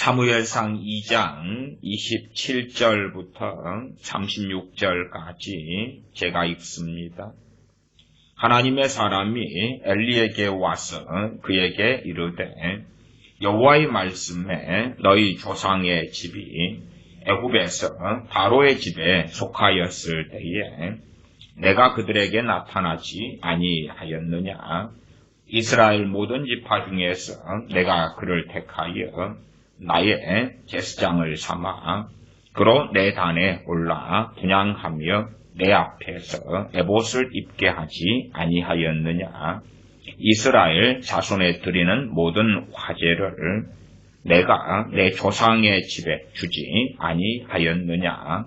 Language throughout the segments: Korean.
사무엘상 2장 27절부터 36절까지 제가 읽습니다. 하나님의 사람이 엘리에게 와서 그에게 이르되 여호와의 말씀에 너희 조상의 집이 애굽에서 바로의 집에 속하였을 때에 내가 그들에게 나타나지 아니하였느냐. 이스라엘 모든 지파 중에서 내가 그를 택하여 나의 제사장을 삼아 그로 내 단에 올라 분향하며 내 앞에서 에봇을 입게 하지 아니하였느냐. 이스라엘 자손에 드리는 모든 화제를 내가 내 조상의 집에 주지 아니하였느냐.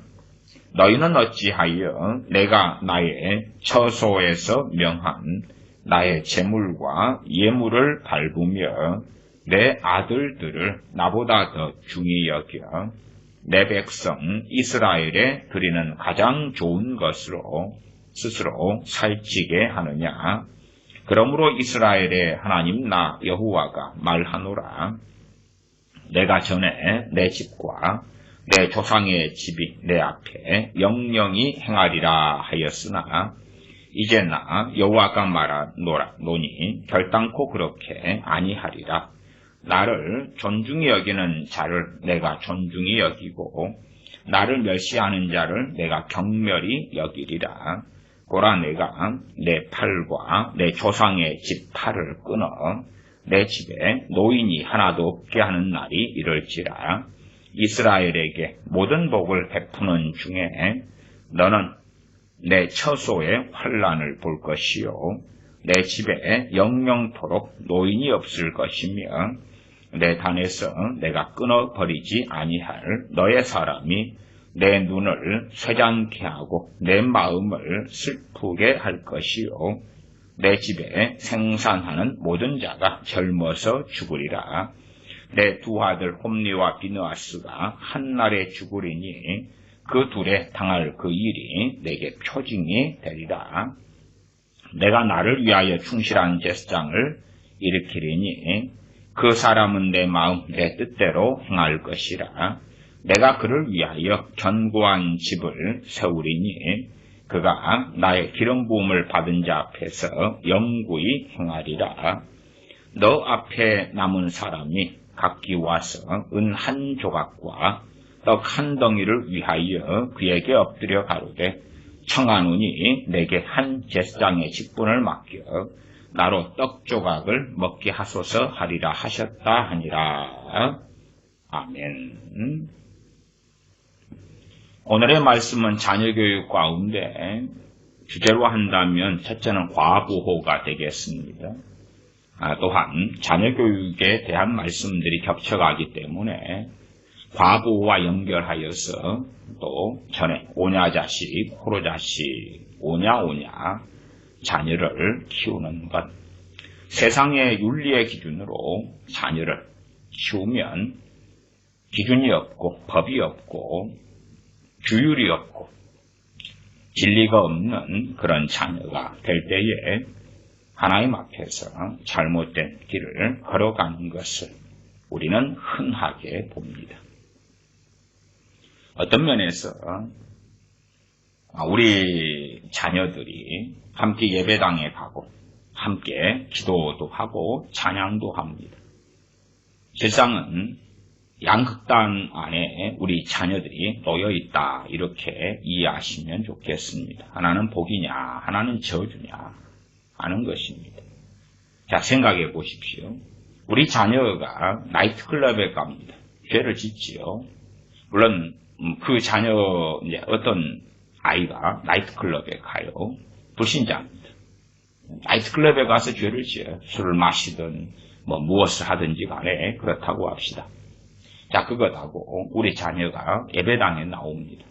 너희는 어찌하여 내가 나의 처소에서 명한 나의 제물과 예물을 밟으며 내 아들들을 나보다 더 중히 여겨 내 백성 이스라엘에 드리는 가장 좋은 것으로 스스로 살찌게 하느냐. 그러므로 이스라엘의 하나님 나 여호와가 말하노라. 내가 전에 내 집과 내 조상의 집이 내 앞에 영영히 행하리라 하였으나 이제 나 여호와가 말하노니 결단코 그렇게 아니하리라. 나를 존중히 여기는 자를 내가 존중히 여기고 나를 멸시하는 자를 내가 경멸히 여기리라. 보라, 내가 내 팔과 내 조상의 집 팔을 끊어 내 집에 노인이 하나도 없게 하는 날이 이럴지라. 이스라엘에게 모든 복을 베푸는 중에 너는 내 처소의 환난을 볼 것이요 내 집에 영영토록 노인이 없을 것이며 내 단에서 내가 끊어버리지 아니할 너의 사람이 내 눈을 쇠잔케 하고 내 마음을 슬프게 할 것이요 내 집에 생산하는 모든 자가 젊어서 죽으리라. 내 두 아들 홈리와 비느하스가 한날에 죽으리니 그 둘에 당할 그 일이 내게 표징이 되리라. 내가 나를 위하여 충실한 제사장을 일으키리니 그 사람은 내 마음 내 뜻대로 행할 것이라. 내가 그를 위하여 견고한 집을 세우리니 그가 나의 기름 부음을 받은 자 앞에서 영구히 행하리라. 너 앞에 남은 사람이 각기 와서 은 한 조각과 떡 한 덩이를 위하여 그에게 엎드려 가로되 청하노니 내게 한 제사장의 직분을 맡겨 나로 떡 조각을 먹게 하소서 하리라 하셨다 하니라. 아멘. 오늘의 말씀은 자녀교육 가운데 주제로 한다면 첫째는 과부호가 되겠습니다. 또한 자녀교육에 대한 말씀들이 겹쳐가기 때문에 과부호와 연결하여서 또 전에 오냐자식, 호로자식, 오냐 자녀를 키우는 것. 세상의 윤리의 기준으로 자녀를 키우면 기준이 없고 법이 없고 규율이 없고 진리가 없는 그런 자녀가 될 때에 하나님 앞에서 잘못된 길을 걸어가는 것을 우리는 흔하게 봅니다. 어떤 면에서 우리 자녀들이 함께 예배당에 가고 함께 기도도 하고 찬양도 합니다. 세상은 양극단 안에 우리 자녀들이 놓여 있다, 이렇게 이해하시면 좋겠습니다. 하나는 복이냐 하나는 저주냐 하는 것입니다. 자, 생각해 보십시오. 우리 자녀가 나이트클럽에 갑니다. 죄를 짓지요. 물론 그 자녀, 어떤 아이가 나이트클럽에 가요. 불신자입니다. 나이트클럽에 가서 죄를 지어요. 술을 마시든 무엇을 하든지 간에 그렇다고 합시다. 자, 그것하고 우리 자녀가 예배당에 나옵니다.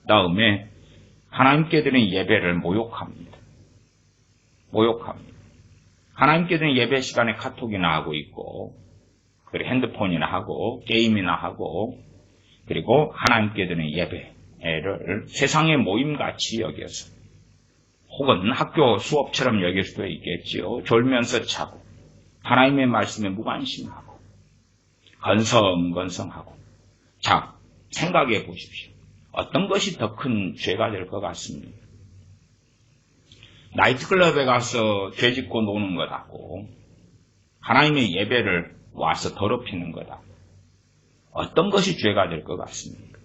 다음에 하나님께 드린 예배를 모욕합니다. 하나님께 드린 예배 시간에 카톡이나 하고 있고, 그리고 핸드폰이나 하고, 게임이나 하고, 그리고 하나님께 드린 예배를 세상의 모임같이 여겨서, 혹은 학교 수업처럼 여길 수도 있겠지요. 졸면서 자고, 하나님의 말씀에 무관심하고, 건성건성하고. 자, 생각해 보십시오. 어떤 것이 더 큰 죄가 될 것 같습니까? 나이트클럽에 가서 죄 짓고 노는 것하고 하나님의 예배를 와서 더럽히는 거다. 어떤 것이 죄가 될 것 같습니까?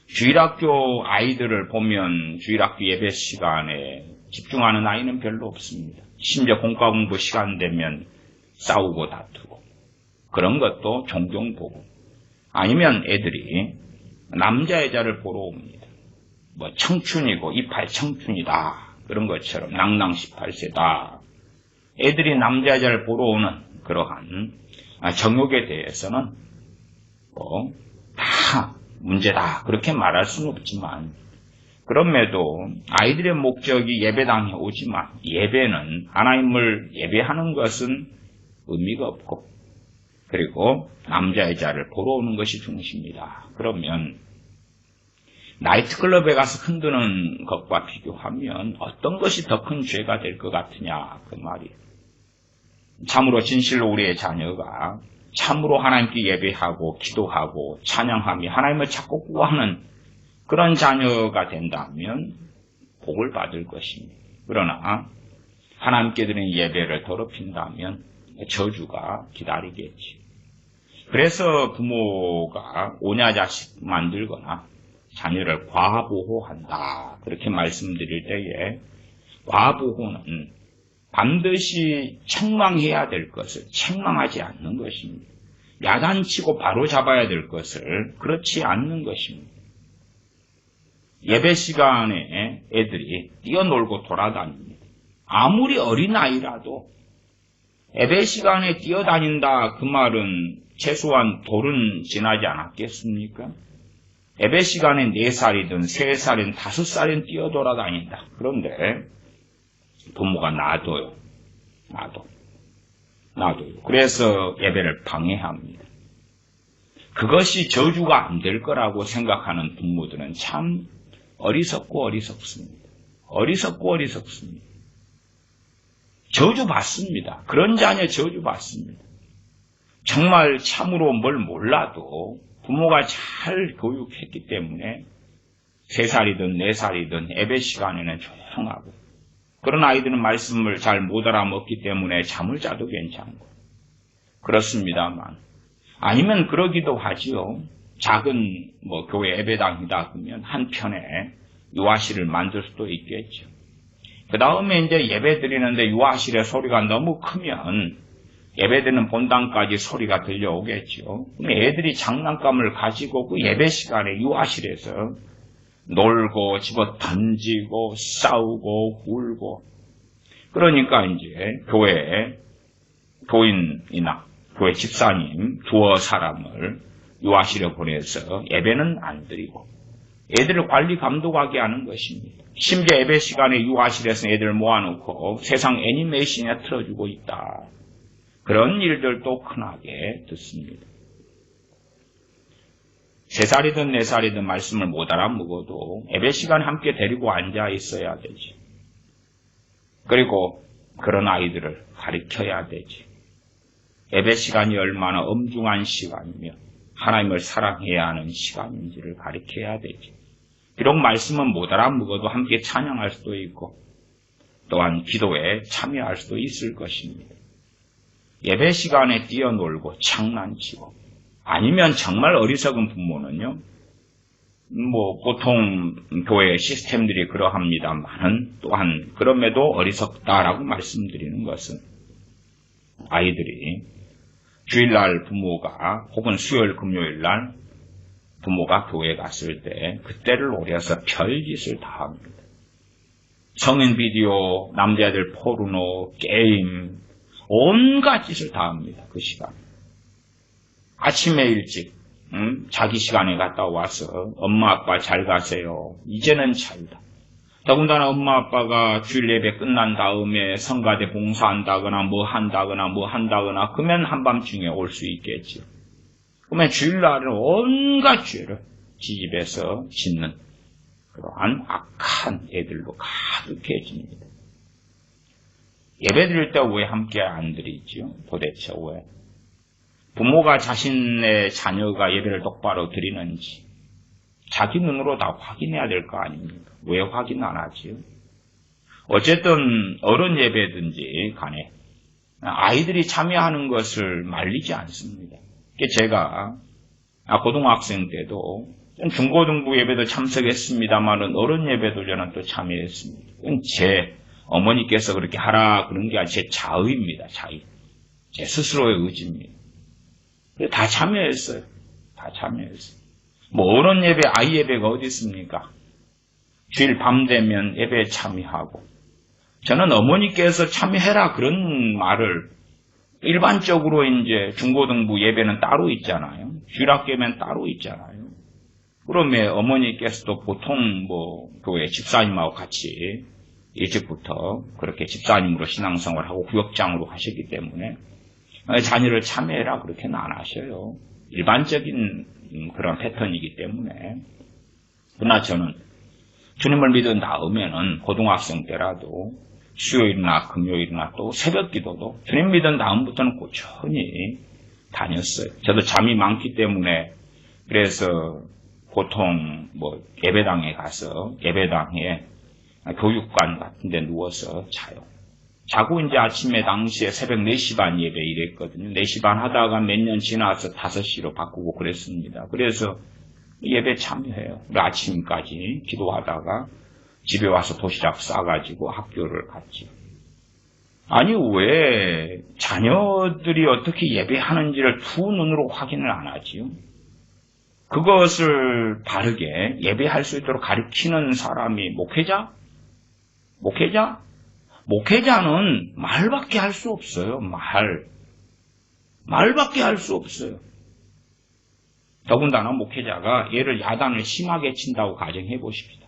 주일학교 아이들을 보면 주일학교 예배 시간에 집중하는 아이는 별로 없습니다. 심지어 공과 공부 시간 되면 싸우고 다투고 그런 것도 종종 보고 아니면 애들이 남자 여자를 보러 옵니다. 뭐 청춘이고 이팔 청춘이다. 그런 것처럼 낭낭 18세다. 애들이 남자 여자를 보러 오는 그러한 정욕에 대해서는 뭐 다 문제다. 그렇게 말할 수는 없지만 그럼에도 아이들의 목적이 예배당에 오지만 예배는 하나님을 예배하는 것은 의미가 없고 그리고 남자 여자를 보러 오는 것이 중심이다. 그러면 나이트클럽에 가서 흔드는 것과 비교하면 어떤 것이 더 큰 죄가 될 것 같으냐 그 말이에요. 참으로 진실로 우리의 자녀가 참으로 하나님께 예배하고 기도하고 찬양하며 하나님을 찾고 구하는 그런 자녀가 된다면 복을 받을 것입니다. 그러나 하나님께 드리는 예배를 더럽힌다면 저주가 기다리겠지. 그래서 부모가 오냐자식 만들거나 자녀를 과보호한다. 그렇게 말씀드릴 때에 과보호는 반드시 책망해야 될 것을 책망하지 않는 것입니다. 야단치고 바로 잡아야 될 것을 그렇지 않는 것입니다. 예배 시간에 애들이 뛰어놀고 돌아다닙니다. 아무리 어린아이라도 예배 시간에 뛰어다닌다 그 말은 최소한 돌은 지나지 않았겠습니까? 예배 시간에 4살이든 3살이든 5살이든 뛰어돌아다닌다. 그런데 부모가 놔둬요. 그래서 예배를 방해합니다. 그것이 저주가 안 될 거라고 생각하는 부모들은 참 어리석습니다. 저주 받습니다. 그런 자녀 저주 받습니다. 정말 참으로 뭘 몰라도 부모가 잘 교육했기 때문에 3살이든 4살이든 예배 시간에는 조용하고 그런 아이들은 말씀을 잘 못 알아먹기 때문에 잠을 자도 괜찮고 그렇습니다만 아니면 그러기도 하지요. 작은 교회 예배당이다 그러면 한편에 유아실을 만들 수도 있겠죠. 그 다음에 이제 예배 드리는데 유아실의 소리가 너무 크면 예배 드리는 본당까지 소리가 들려오겠죠. 그럼 애들이 장난감을 가지고 그 예배 시간에 유아실에서 놀고 집어 던지고 싸우고 울고 그러니까 이제 교회 교인이나 교회 집사님 두어 사람을 유아실에 보내서 예배는 안 드리고 애들을 관리 감독하게 하는 것입니다. 심지어 예배 시간에 유아실에서 애들을 모아놓고 세상 애니메이션에 틀어주고 있다. 그런 일들도 흔하게 듣습니다. 3살이든 4살이든 말씀을 못 알아먹어도 예배 시간에 함께 데리고 앉아 있어야 되지. 그리고 그런 아이들을 가르쳐야 되지. 예배 시간이 얼마나 엄중한 시간이며 하나님을 사랑해야 하는 시간인지를 가르쳐야 되지. 비록 말씀은 못 알아먹어도 함께 찬양할 수도 있고 또한 기도에 참여할 수도 있을 것입니다. 예배 시간에 뛰어놀고 장난치고 아니면 정말 어리석은 부모는요. 보통 교회 시스템들이 그러합니다만은 또한 그럼에도 어리석다라고 말씀드리는 것은 아이들이 주일날 부모가 혹은 수요일 금요일날 부모가 교회에 갔을 때 그때를 노려서 별짓을 다 합니다. 성인 비디오, 남자애들 포르노, 게임 온갖 짓을 다 합니다. 그 시간. 아침에 일찍 자기 시간에 갔다 와서 엄마 아빠 잘 가세요. 이제는 잘다. 더군다나 엄마 아빠가 주일 예배 끝난 다음에 성가대 봉사한다거나 뭐 한다거나 그러면 한밤중에 올 수 있겠죠. 그러면 주일날은 온갖 죄를 지집에서 짓는 그러한 악한 애들로 가득해집니다. 예배 드릴 때 왜 함께 안 드리죠? 도대체 왜? 부모가 자신의 자녀가 예배를 똑바로 드리는지 자기 눈으로 다 확인해야 될 거 아닙니까? 왜 확인 안 하지요? 어쨌든 어른 예배든지 간에 아이들이 참여하는 것을 말리지 않습니다. 제가 고등학생 때도 중고등부 예배도 참석했습니다만은 어른 예배도 저는 또 참여했습니다. 그건 제 어머니께서 그렇게 하라 그런 게 아니라 제 자의입니다. 자의. 제 스스로의 의지입니다. 다 참여했어요. 다 참여했어요. 뭐 어른 예배, 아이 예배가 어디 있습니까? 주일 밤 되면 예배에 참여하고 저는 어머니께서 참여해라 그런 말을 일반적으로 이제 중고등부 예배는 따로 있잖아요. 주일학교 예배는 따로 있잖아요. 그러면 어머니께서도 보통 뭐 교회 집사님하고 같이 일찍부터 그렇게 집사님으로 신앙생활하고 구역장으로 하셨기 때문에 자녀를 참여해라 그렇게는 안 하셔요. 일반적인 그런 패턴이기 때문에. 그러나 저는 주님을 믿은 다음에는 고등학생 때라도 수요일이나 금요일이나 또 새벽 기도도 주님 믿은 다음부터는 꾸준히 다녔어요. 저도 잠이 많기 때문에 그래서 보통 뭐 예배당에 가서 예배당에 교육관 같은 데 누워서 자요. 자고 이제 아침에 당시에 새벽 4시 반 예배 이랬거든요. 4시 반 하다가 몇 년 지나서 5시로 바꾸고 그랬습니다. 그래서 예배 참여해요. 아침까지 기도하다가 집에 와서 도시락 싸가지고 학교를 갔지. 아니 왜 자녀들이 어떻게 예배하는지를 두 눈으로 확인을 안 하지요? 그것을 바르게 예배할 수 있도록 가르치는 사람이 목회자? 목회자는 말밖에 할 수 없어요. 말밖에 할 수 없어요. 더군다나 목회자가 얘를 야단을 심하게 친다고 가정해 보십시다.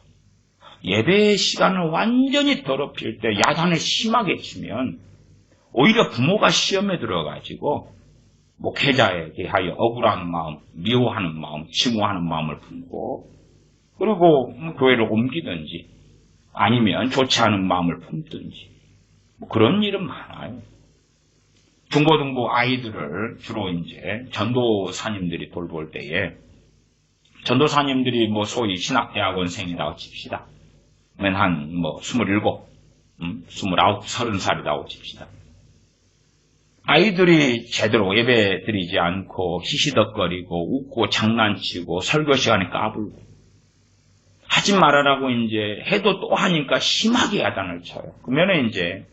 예배 시간을 완전히 더럽힐 때 야단을 심하게 치면 오히려 부모가 시험에 들어가지고 목회자에 대하여 억울한 마음, 미워하는 마음, 증오하는 마음을 품고 그리고 교회를 옮기든지 아니면 좋지 않은 마음을 품든지 그런 일은 많아요. 중고등부 아이들을 주로 이제 전도사님들이 돌볼 때에 전도사님들이 뭐 소위 신학대학원생이라고 칩시다. 그러면 한 27, 29, 30살이라고 칩시다. 아이들이 제대로 예배 드리지 않고 히시덕거리고 웃고 장난치고 설교 시간에 까불고 하지 말아라고 이제 해도 또 하니까 심하게 야단을 쳐요. 그러면 이제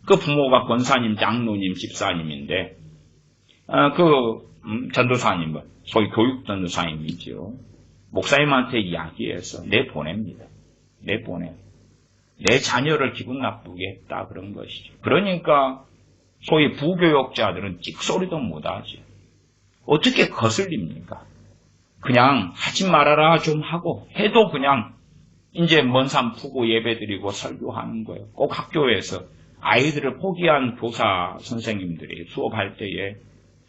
그 부모가 권사님, 장로님, 집사님인데 전도사님은 소위 교육 전도사님이죠. 목사님한테 이야기해서 내보냅니다. 내 자녀를 기분 나쁘게 했다 그런 것이죠. 그러니까 소위 부교역자들은 찍소리도 못하지. 어떻게 거슬립니까? 그냥 하지 말아라 좀 하고 해도 그냥 이제 먼 산 푸고 예배드리고 설교하는 거예요. 꼭 학교에서 아이들을 포기한 교사 선생님들이 수업할 때에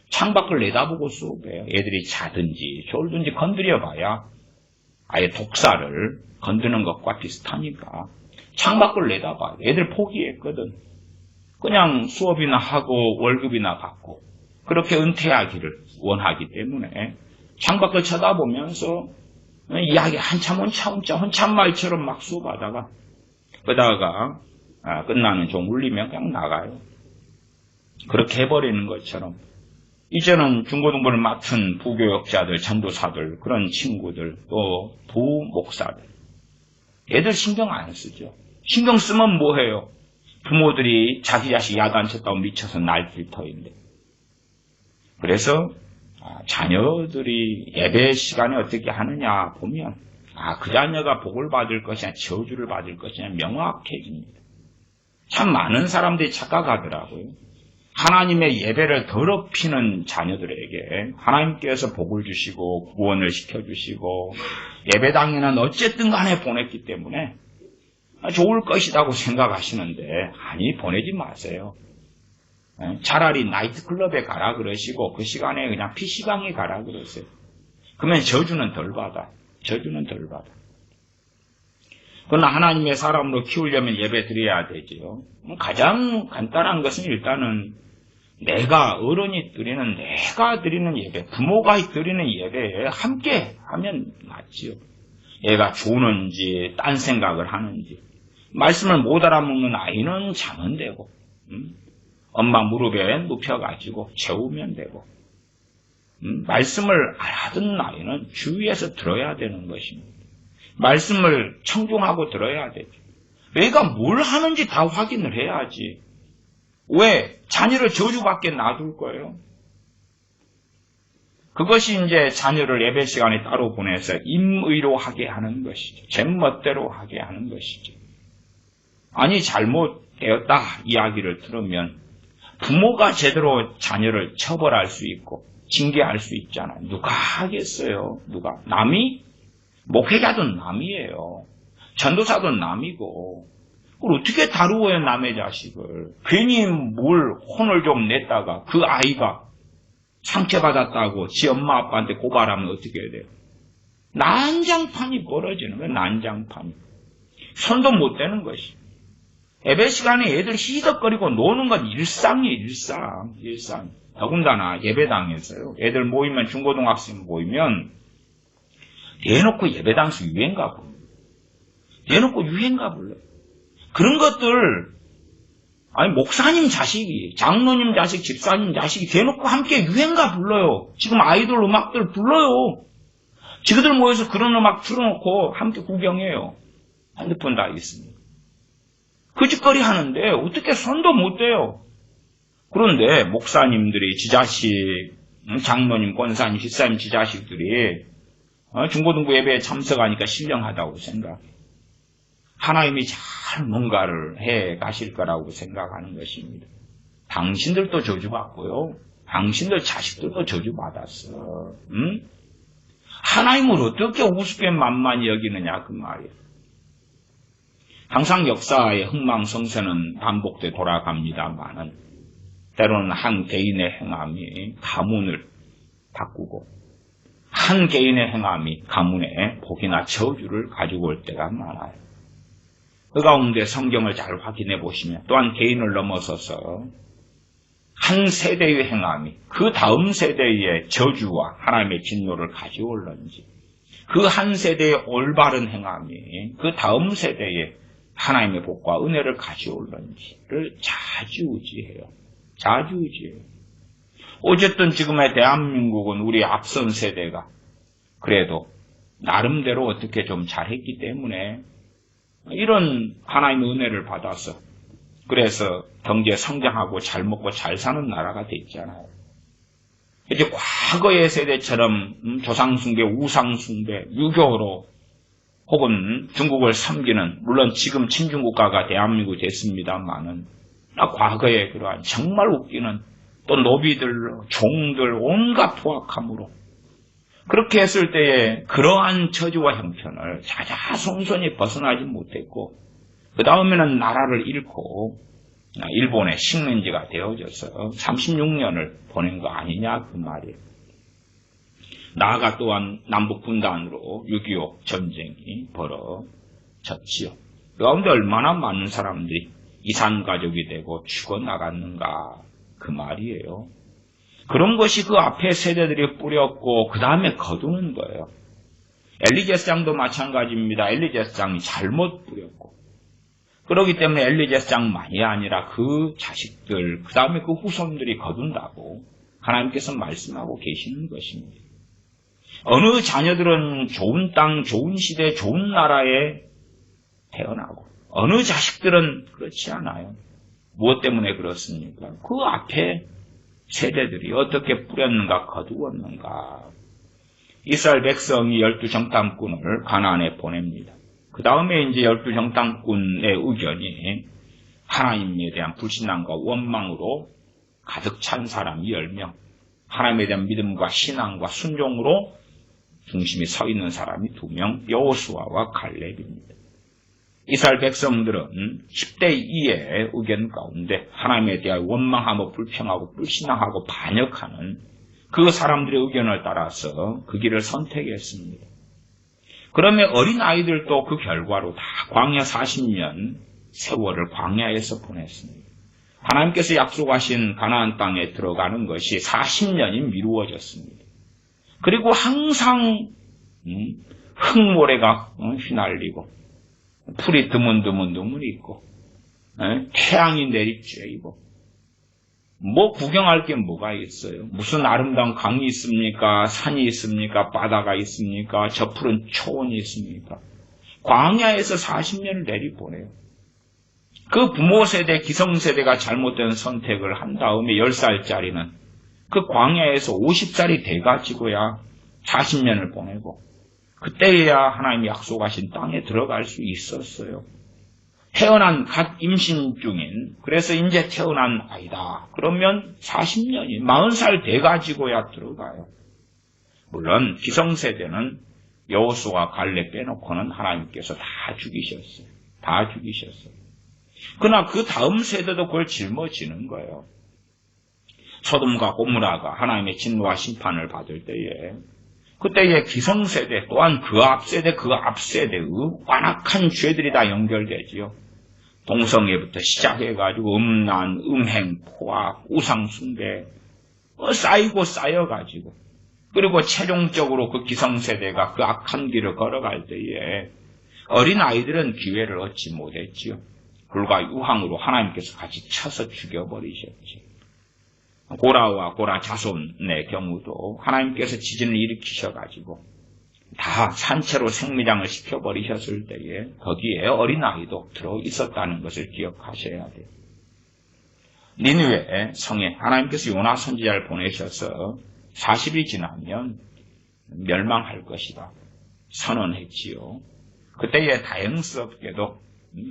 창밖을 내다보고 수업해요. 애들이 자든지 졸든지 건드려봐야 아예 독사를 건드는 것과 비슷하니까 창밖을 내다봐요. 애들 포기했거든. 그냥 수업이나 하고 월급이나 받고 그렇게 은퇴하기를 원하기 때문에 창밖을 쳐다보면서 이야기 한참 말처럼 막 수업하다가 그러다가 끝나는 종 울리면 그냥 나가요. 그렇게 해버리는 것처럼 이제는 중고등부를 맡은 부교역자들, 전도사들, 그런 친구들, 또 부목사들 애들 신경 안 쓰죠. 신경 쓰면 뭐해요? 부모들이 자기 자식 야단쳤다고 미쳐서 날뛸 터인데. 그래서 자녀들이 예배 시간에 어떻게 하느냐 보면 그 자녀가 복을 받을 것이냐 저주를 받을 것이냐 명확해집니다. 참 많은 사람들이 착각하더라고요. 하나님의 예배를 더럽히는 자녀들에게 하나님께서 복을 주시고 구원을 시켜주시고 예배당에는 어쨌든 간에 보냈기 때문에 좋을 것이라고 생각하시는데 아니 보내지 마세요. 차라리 나이트클럽에 가라 그러시고 그 시간에 그냥 PC방에 가라 그러세요. 그러면 저주는 덜 받아. 그러나 하나님의 사람으로 키우려면 예배 드려야 되지요. 가장 간단한 것은 일단은 내가 어른이 드리는 내가 드리는 예배, 부모가 드리는 예배에 함께 하면 맞지요. 얘가 조는지 딴 생각을 하는지 말씀을 못 알아먹는 아이는 자면 되고 엄마 무릎에 눕혀가지고 재우면 되고 말씀을 알아듣는 아이는 주위에서 들어야 되는 것입니다. 말씀을 청중하고 들어야 되죠. 얘가 뭘 하는지 다 확인을 해야지. 왜? 자녀를 저주받게 놔둘 거예요. 그것이 이제 자녀를 예배 시간에 따로 보내서 임의로 하게 하는 것이죠. 제 멋대로 하게 하는 것이죠. 아니 잘못되었다 이야기를 들으면 부모가 제대로 자녀를 처벌할 수 있고 징계할 수 있잖아요. 누가 하겠어요? 누가? 남이? 목회자도 남이에요. 전도사도 남이고 그걸 어떻게 다루어요 남의 자식을. 괜히 뭘 혼을 좀 냈다가 그 아이가 상처받았다고 지 엄마 아빠한테 고발하면 어떻게 해야 돼요? 난장판이 벌어지는 거예요. 난장판이. 손도 못 대는 것이. 예배 시간에 애들 희덕거리고 노는 건 일상이에요. 일상. 더군다나 예배당에서요. 애들 모이면 중고등학생 모이면 대놓고 예배당에서 유행가 불러요. 대놓고 유행가 불러요. 그런 것들 아니 목사님 자식이 장로님 자식 집사님 자식이 대놓고 함께 유행가 불러요. 지금 아이돌 음악들 불러요. 지그들 모여서 그런 음악 틀어놓고 함께 구경해요. 핸드폰 다 있습니다. 그 짓거리 하는데 어떻게 손도 못 대요. 그런데 목사님들이 지자식 장로님 권사님 집사님 지자식들이 중고등부 예배에 참석하니까 신령하다고 생각해요. 하나님이 잘 뭔가를 해 가실 거라고 생각하는 것입니다. 당신들도 저주받고요. 당신들 자식들도 저주받았어. 응? 하나님을 어떻게 우습게 만만히 여기느냐 그 말이에요. 항상 역사의 흥망성쇠는 반복돼 돌아갑니다만은 때로는 한 개인의 행함이 가문을 바꾸고 한 개인의 행함이 가문에 복이나 저주를 가지고 올 때가 많아요. 그 가운데 성경을 잘 확인해 보시면 또한 개인을 넘어서서 한 세대의 행함이 그 다음 세대의 저주와 하나님의 진노를 가져올는지 그 한 세대의 올바른 행함이 그 다음 세대의 하나님의 복과 은혜를 가져올는지를 자주우지해요. 어쨌든 지금의 대한민국은 우리 앞선 세대가 그래도 나름대로 어떻게 좀 잘했기 때문에 이런 하나님의 은혜를 받아서 그래서 경제 성장하고 잘 먹고 잘 사는 나라가 됐잖아요. 이제 과거의 세대처럼 조상숭배, 우상숭배, 유교로 혹은 중국을 섬기는 물론 지금 친중국가가 대한민국이 됐습니다만은 과거에 그러한 정말 웃기는 또 노비들, 종들 온갖 포악함으로 그렇게 했을 때에 그러한 저주와 형편을 자자손손이 벗어나지 못했고 그 다음에는 나라를 잃고 일본의 식민지가 되어져서 36년을 보낸 거 아니냐 그 말이에요. 나아가 또한 남북분단으로 6.25 전쟁이 벌어졌지요. 그 가운데 얼마나 많은 사람들이 이산가족이 되고 죽어나갔는가 그 말이에요. 그런 것이 그 앞에 세대들이 뿌렸고 그 다음에 거두는 거예요. 엘리제스 장도 마찬가지입니다. 엘리제스 장이 잘못 뿌렸고 그렇기 때문에 엘리제스 장만이 아니라 그 자식들 그 다음에 그 후손들이 거둔다고 하나님께서 말씀하고 계시는 것입니다. 어느 자녀들은 좋은 땅, 좋은 시대, 좋은 나라에 태어나고 어느 자식들은 그렇지 않아요. 무엇 때문에 그렇습니까? 그 앞에 세대들이 어떻게 뿌렸는가 거두었는가. 이스라엘 백성이 12정탐꾼을 가나안에 보냅니다. 그 다음에 이제 12정탐꾼의 의견이 하나님에 대한 불신앙과 원망으로 가득 찬 사람이 10명, 하나님에 대한 믿음과 신앙과 순종으로 중심이 서 있는 사람이 2명, 여호수아와 갈렙입니다. 이스라엘 백성들은 10대 2의 의견 가운데 하나님에 대한 원망하고 불평하고 불신앙하고 반역하는 그 사람들의 의견을 따라서 그 길을 선택했습니다. 그러면 어린 아이들도 그 결과로 다 광야 40년 세월을 광야에서 보냈습니다. 하나님께서 약속하신 가나안 땅에 들어가는 것이 40년이 미루어졌습니다. 그리고 항상 흙모래가 휘날리고 풀이 드문드문 있고 태양이 내리쬐이고 뭐 구경할 게 뭐가 있어요? 무슨 아름다운 강이 있습니까? 산이 있습니까? 바다가 있습니까? 저 푸른 초원이 있습니까? 광야에서 40년을 내리보내요. 그 부모 세대, 기성세대가 잘못된 선택을 한 다음에 10살짜리는 그 광야에서 50살이 돼가지고야 40년을 보내고 그때야 하나님이 약속하신 땅에 들어갈 수 있었어요. 태어난 갓 임신 중인, 그래서 이제 태어난 아이다. 그러면 40년이 40살 돼가지고야 들어가요. 물론 기성세대는 여호수아 갈렙 빼놓고는 하나님께서 다 죽이셨어요. 다 죽이셨어요. 그러나 그 다음 세대도 그걸 짊어지는 거예요. 소돔과 고모라가 하나님의 진노와 심판을 받을 때에 그때의 기성세대 또한 그 앞세대 그 앞세대의 완악한 죄들이 다 연결되지요. 동성애부터 시작해가지고 음란, 음행, 포악, 우상숭배 쌓이고 쌓여가지고 그리고 최종적으로 그 기성세대가 그 악한 길을 걸어갈 때에 어린아이들은 기회를 얻지 못했지요. 불과 유황으로 하나님께서 같이 쳐서 죽여버리셨지. 고라와 고라 자손의 경우도 하나님께서 지진을 일으키셔가지고 다 산채로 생미장을 시켜버리셨을 때에 거기에 어린아이도 들어있었다는 것을 기억하셔야 돼요. 니느웨 성에 하나님께서 요나 선지자를 보내셔서 40이 지나면 멸망할 것이다 선언했지요. 그때에 다행스럽게도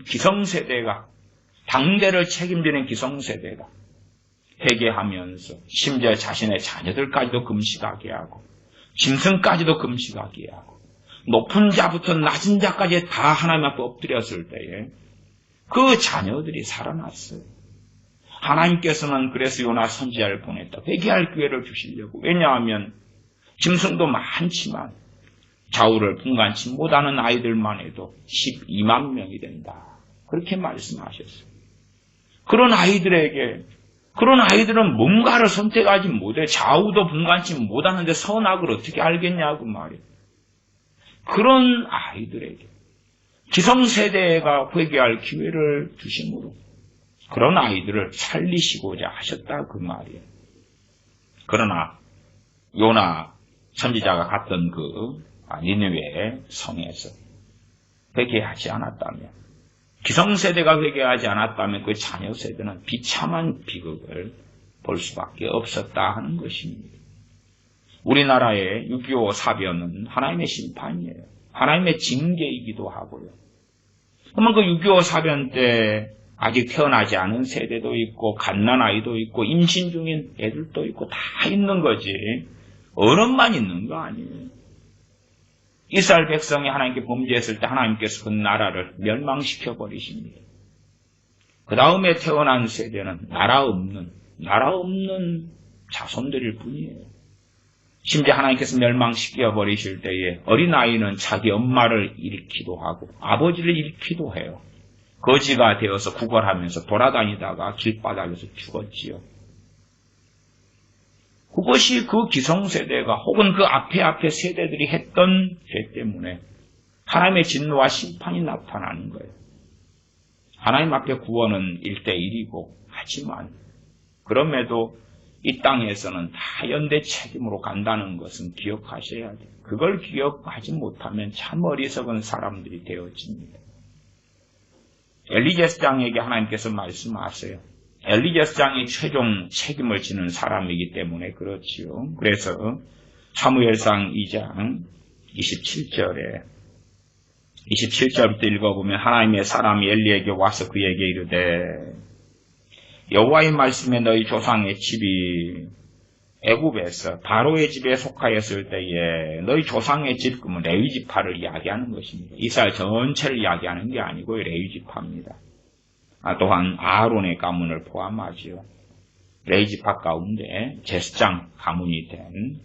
기성세대가 당대를 책임지는 기성세대가 회개하면서 심지어 자신의 자녀들까지도 금식하게 하고 짐승까지도 금식하게 하고 높은 자부터 낮은 자까지 다 하나님 앞에 엎드렸을 때에 그 자녀들이 살아났어요. 하나님께서는 그래서 요나 선지자를 보냈다. 회개할 기회를 주시려고. 왜냐하면 짐승도 많지만 좌우를 분간치 못하는 아이들만 해도 12만 명이 된다. 그렇게 말씀하셨어요. 그런 아이들은 뭔가를 선택하지 못해. 좌우도 분간치 못하는데 선악을 어떻게 알겠냐고 말이에요. 그런 아이들에게 기성세대가 회개할 기회를 주심으로 그런 아이들을 살리시고자 하셨다 그 말이에요. 그러나 요나 선지자가 갔던 그 니느웨 성에서 회개하지 않았다면 기성세대가 회개하지 않았다면 그 자녀 세대는 비참한 비극을 볼 수밖에 없었다 하는 것입니다. 우리나라의 6.25 사변은 하나님의 심판이에요. 하나님의 징계이기도 하고요. 그러면 그 6.25 사변 때 아직 태어나지 않은 세대도 있고 갓난아이도 있고 임신 중인 애들도 있고 다 있는 거지 어른만 있는 거 아니에요. 이스라엘 백성이 하나님께 범죄했을 때 하나님께서 그 나라를 멸망시켜 버리십니다. 그 다음에 태어난 세대는 나라 없는 자손들일 뿐이에요. 심지어 하나님께서 멸망시켜 버리실 때에 어린아이는 자기 엄마를 잃기도 하고 아버지를 잃기도 해요. 거지가 되어서 구걸하면서 돌아다니다가 길바닥에서 죽었지요. 그것이 그 기성세대가 혹은 그 앞에 세대들이 했던 죄 때문에 하나님의 진노와 심판이 나타나는 거예요. 하나님 앞에 구원은 1대1이고 하지만 그럼에도 이 땅에서는 다 연대 책임으로 간다는 것은 기억하셔야 돼요. 그걸 기억하지 못하면 참 어리석은 사람들이 되어집니다. 엘리제스장에게 하나님께서 말씀하세요. 엘리제스장이 최종 책임을 지는 사람이기 때문에 그렇지요. 그래서 사무엘상 2장 27절부터 읽어보면 하나님의 사람이 엘리에게 와서 그에게 이르되 여호와의 말씀에 너희 조상의 집이 애굽에서 바로의 집에 속하였을 때에 너희 조상의 집, 그러면 레위지파를 이야기하는 것입니다. 이스라엘 전체를 이야기하는 게 아니고 레위지파입니다. 또한 아론의 가문을 포함하지요. 레위지파 가운데 제사장 가문이 된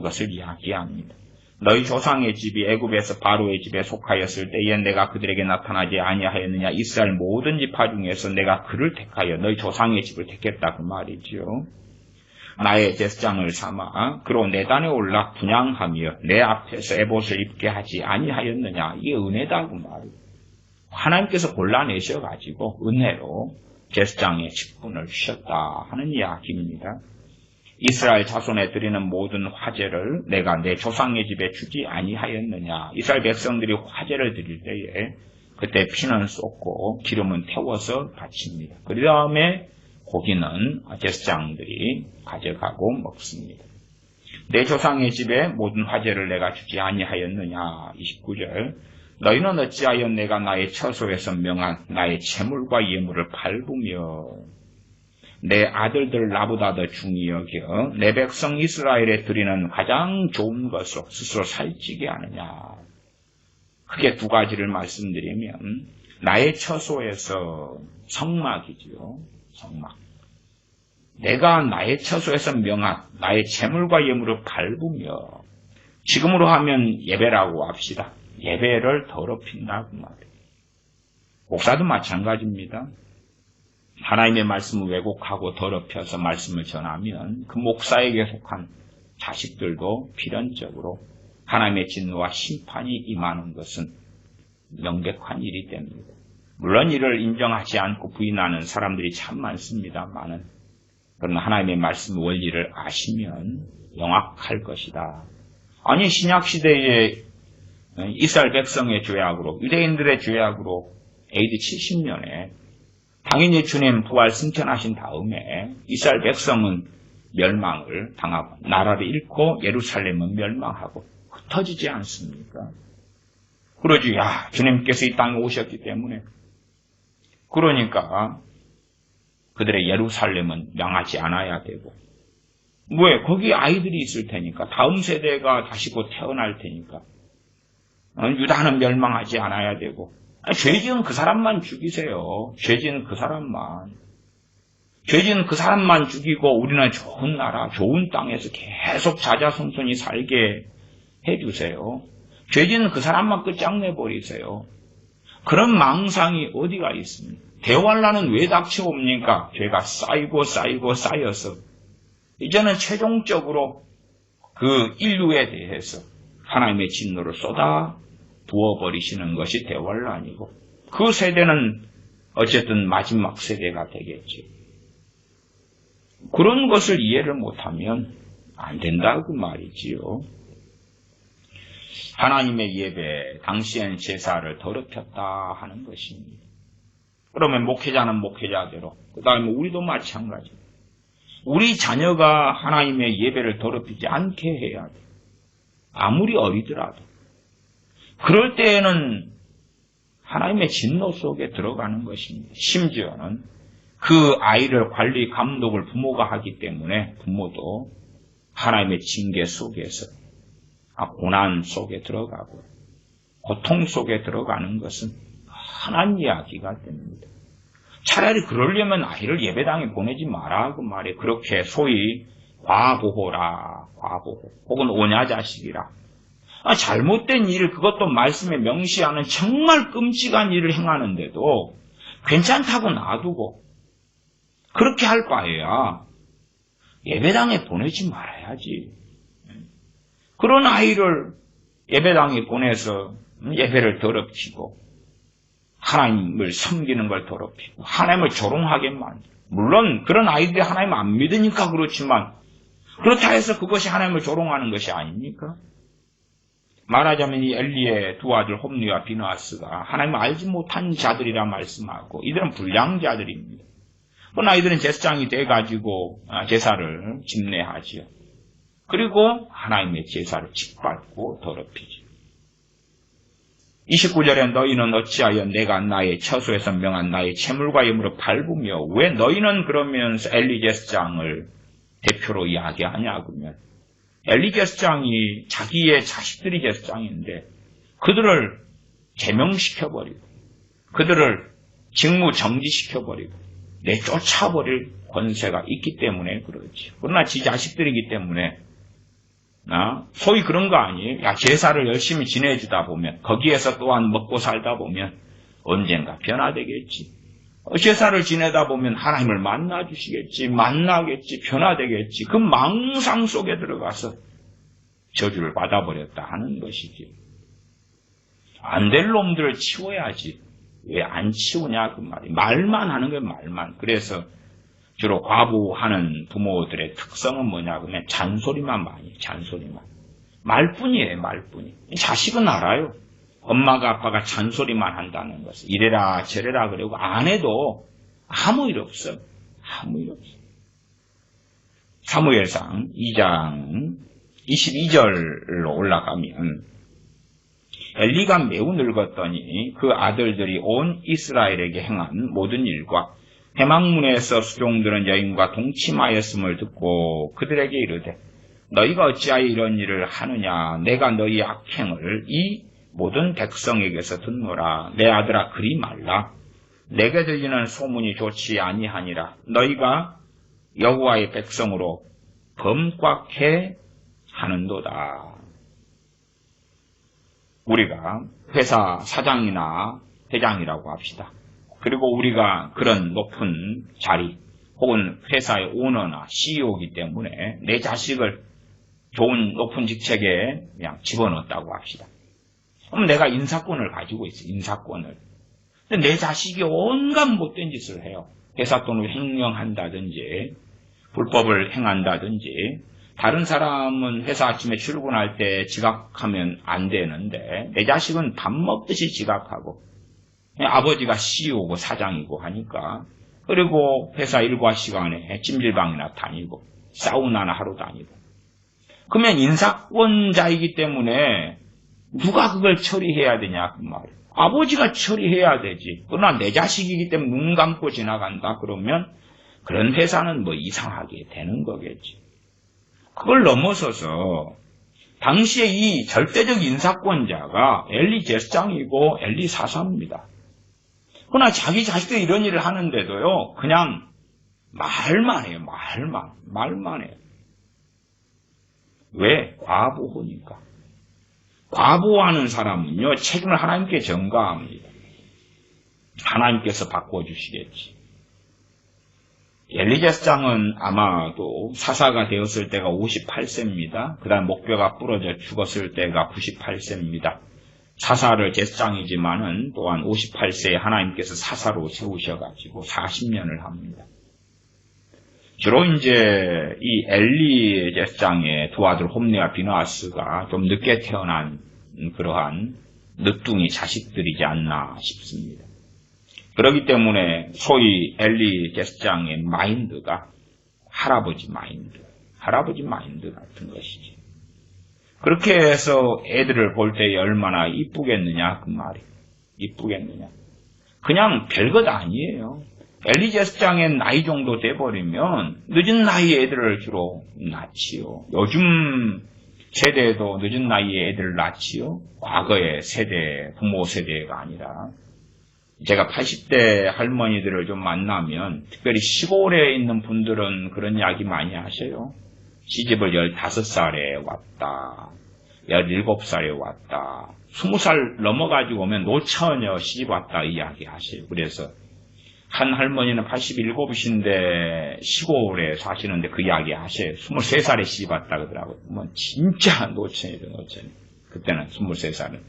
것을 이야기합니다. 너희 조상의 집이 애굽에서 바로의 집에 속하였을 때에 내가 그들에게 나타나지 아니하였느냐. 이스라엘 모든 지파 중에서 내가 그를 택하여 너희 조상의 집을 택했다 그 말이죠. 나의 제사장을 삼아 그로 내 단에 올라 분향하며 내 앞에서 에봇을 입게 하지 아니하였느냐. 이게 은혜다 그 말이에요. 하나님께서 골라내셔가지고 은혜로 제사장의 직분을 주셨다 하는 이야기입니다. 이스라엘 자손에 드리는 모든 화제를 내가 내 조상의 집에 주지 아니하였느냐. 이스라엘 백성들이 화제를 드릴 때에 그때 피는 쏟고 기름은 태워서 바칩니다. 그 다음에 고기는 제사장들이 가져가고 먹습니다. 내 조상의 집에 모든 화제를 내가 주지 아니하였느냐. 29절 너희는 어찌하여 내가 나의 처소에서 명한 나의 재물과 예물을 밟으며 내 아들들 나보다 더 중히 여겨 내 백성 이스라엘에 드리는 가장 좋은 것으로 스스로 살찌게 하느냐. 크게 두 가지를 말씀드리면 나의 처소에서 성막이지요. 성막. 내가 나의 처소에서 명한 나의 재물과 예물을 밟으며 지금으로 하면 예배라고 합시다. 예배를 더럽힌다고 말이에요. 목사도 마찬가지입니다. 하나님의 말씀을 왜곡하고 더럽혀서 말씀을 전하면 그 목사에게 속한 자식들도 필연적으로 하나님의 진노와 심판이 임하는 것은 명백한 일이 됩니다. 물론 이를 인정하지 않고 부인하는 사람들이 참 많습니다만은 그러나 하나님의 말씀 원리를 아시면 영악할 것이다. 아니 신약시대에 이스라엘 백성의 죄악으로 유대인들의 죄악으로 AD 70년에 당연히 주님 부활 승천하신 다음에 이스라엘 백성은 멸망을 당하고 나라를 잃고 예루살렘은 멸망하고 흩어지지 않습니까? 그러지 주님께서 이 땅에 오셨기 때문에 그러니까 그들의 예루살렘은 명하지 않아야 되고 왜? 거기 아이들이 있을 테니까 다음 세대가 다시 곧 태어날 테니까 유다는 멸망하지 않아야 되고 죄지은 그 사람만 죽이세요. 죄지은 그 사람만. 죄지은 그 사람만 죽이고 우리는 좋은 나라, 좋은 땅에서 계속 자자손손이 살게 해주세요. 죄지은 그 사람만 끝장내버리세요. 그런 망상이 어디가 있습니까? 대환란은 왜 닥쳐옵니까? 죄가 쌓이고 쌓여서 이제는 최종적으로 그 인류에 대해서 하나님의 진노를 쏟아 부어버리시는 것이 대환란이고 그 세대는 어쨌든 마지막 세대가 되겠지. 그런 것을 이해를 못하면 안 된다고 말이지요. 하나님의 예배, 당시엔 제사를 더럽혔다 하는 것입니다. 그러면 목회자는 목회자대로, 그 다음에 우리도 마찬가지. 우리 자녀가 하나님의 예배를 더럽히지 않게 해야 돼. 아무리 어리더라도. 그럴 때에는 하나님의 진노 속에 들어가는 것입니다. 심지어는 그 아이를 관리, 감독을 부모가 하기 때문에 부모도 하나님의 징계 속에서 고난 속에 들어가고 고통 속에 들어가는 것은 흔한 이야기가 됩니다. 차라리 그러려면 아이를 예배당에 보내지 마라 그 말이에요. 그렇게 소위 과보호라, 과보호 혹은 오냐자식이라 잘못된 일, 그것도 말씀에 명시하는 정말 끔찍한 일을 행하는데도 괜찮다고 놔두고 그렇게 할 바에야 예배당에 보내지 말아야지. 그런 아이를 예배당에 보내서 예배를 더럽히고 하나님을 섬기는 걸 더럽히고 하나님을 조롱하게 만들고, 물론 그런 아이들이 하나님을 안 믿으니까 그렇지만 그렇다 해서 그것이 하나님을 조롱하는 것이 아닙니까? 말하자면 이 엘리의 두 아들 홈리와 비느하스가 하나님을 알지 못한 자들이라 말씀하고 이들은 불량자들입니다. 그러나 이들은 제사장이 돼가지고 제사를 집례하지요. 그리고 하나님의 제사를 짓밟고 더럽히죠. 29절에 너희는 어찌하여 내가 나의 처소에서 명한 나의 재물과 예물을 밟으며 왜 너희는 그러면서 엘리 제사장을 대표로 이야기하냐고면 엘리 제사장이 자기의 자식들이 제사장인데 그들을 제명시켜버리고 그들을 직무 정지시켜버리고 내쫓아버릴 권세가 있기 때문에 그렇지. 그러나 지 자식들이기 때문에 소위 그런 거 아니에요? 야, 제사를 열심히 지내주다 보면, 거기에서 또한 먹고 살다 보면 언젠가 변화되겠지. 제사를 지내다 보면 하나님을 만나주시겠지, 만나겠지, 변화되겠지. 그 망상 속에 들어가서 저주를 받아버렸다 하는 것이지. 안 될 놈들을 치워야지. 왜 안 치우냐 그 말이. 말만 하는 거예요, 말만. 그래서 주로 과부하는 부모들의 특성은 뭐냐 그러면 잔소리만 많이 해요, 잔소리만. 말뿐이에요, 말뿐이. 자식은 알아요. 엄마가 아빠가 잔소리만 한다는 것을. 이래라 저래라 그러고 안 해도 아무 일 없어요. 아무 일 없어요. 사무엘상 2장 22절로 올라가면 엘리가 매우 늙었더니 그 아들들이 온 이스라엘에게 행한 모든 일과 해망문에서 수종들은 여인과 동침하였음을 듣고 그들에게 이르되 너희가 어찌하여 이런 일을 하느냐. 내가 너희 악행을 이 모든 백성에게서 듣노라. 내 아들아 그리 말라. 내게 들리는 소문이 좋지 아니하니라. 너희가 여호와의 백성으로 범죄케 하는도다. 우리가 회사 사장이나 회장이라고 합시다. 그리고 우리가 그런 높은 자리 혹은 회사의 오너나 CEO이기 때문에 내 자식을 좋은 높은 직책에 그냥 집어넣었다고 합시다. 그럼 내가 인사권을 가지고 있어요. 인사권을. 근데 내 자식이 온갖 못된 짓을 해요. 회사 돈을 횡령한다든지 불법을 행한다든지 다른 사람은 회사 아침에 출근할 때 지각하면 안 되는데 내 자식은 밥 먹듯이 지각하고 아버지가 CEO고 사장이고 하니까 그리고 회사 일과 시간에 찜질방이나 다니고 사우나나 하러 다니고 그러면 인사권자이기 때문에 누가 그걸 처리해야 되냐 그 말이에요. 아버지가 처리해야 되지. 그러나 내 자식이기 때문에 눈 감고 지나간다 그러면 그런 회사는 뭐 이상하게 되는 거겠지. 그걸 넘어서서 당시에 이 절대적 인사권자가 엘리 제사장이고 엘리 사사입니다. 그러나 자기 자식들이 이런 일을 하는데도요 그냥 말만 해요. 말만 해요. 왜? 과부호니까. 과부하는 사람은요 책임을 하나님께 전가합니다. 하나님께서 바꿔주시겠지. 엘리 제사장은 아마도 사사가 되었을 때가 58세입니다. 그 다음 목뼈가 부러져 죽었을 때가 98세입니다. 사사를 제사장이지만은 또한 58세에 하나님께서 사사로 세우셔가지고 40년을 합니다. 주로 이제 이 엘리 제사장의 두 아들 홈리와 비느하스가 좀 늦게 태어난 그러한 늦둥이 자식들이지 않나 싶습니다. 그렇기 때문에 소위 엘리 제사장의 마인드가 할아버지 마인드 같은 것이지. 그렇게 해서 애들을 볼 때 얼마나 이쁘겠느냐 그 말이. 이쁘겠느냐. 그냥 별것 아니에요. 엘리 제사장의 나이 정도 돼버리면 늦은 나이에 애들을 주로 낳지요. 요즘 세대에도 늦은 나이에 애들을 낳지요. 과거의 세대, 부모 세대가 아니라. 제가 80대 할머니들을 좀 만나면 특별히 시골에 있는 분들은 그런 이야기 많이 하셔요. 시집을 15살에 왔다. 17살에 왔다. 20살 넘어가지고 오면 노처녀 시집 왔다 이야기 하세요. 그래서 한 할머니는 87이신데 시골에 사시는데 그 이야기 하세요. 23살에 시집 왔다 그러더라고요. 뭐 진짜 노처녀죠, 노처녀. 그때는 23살은.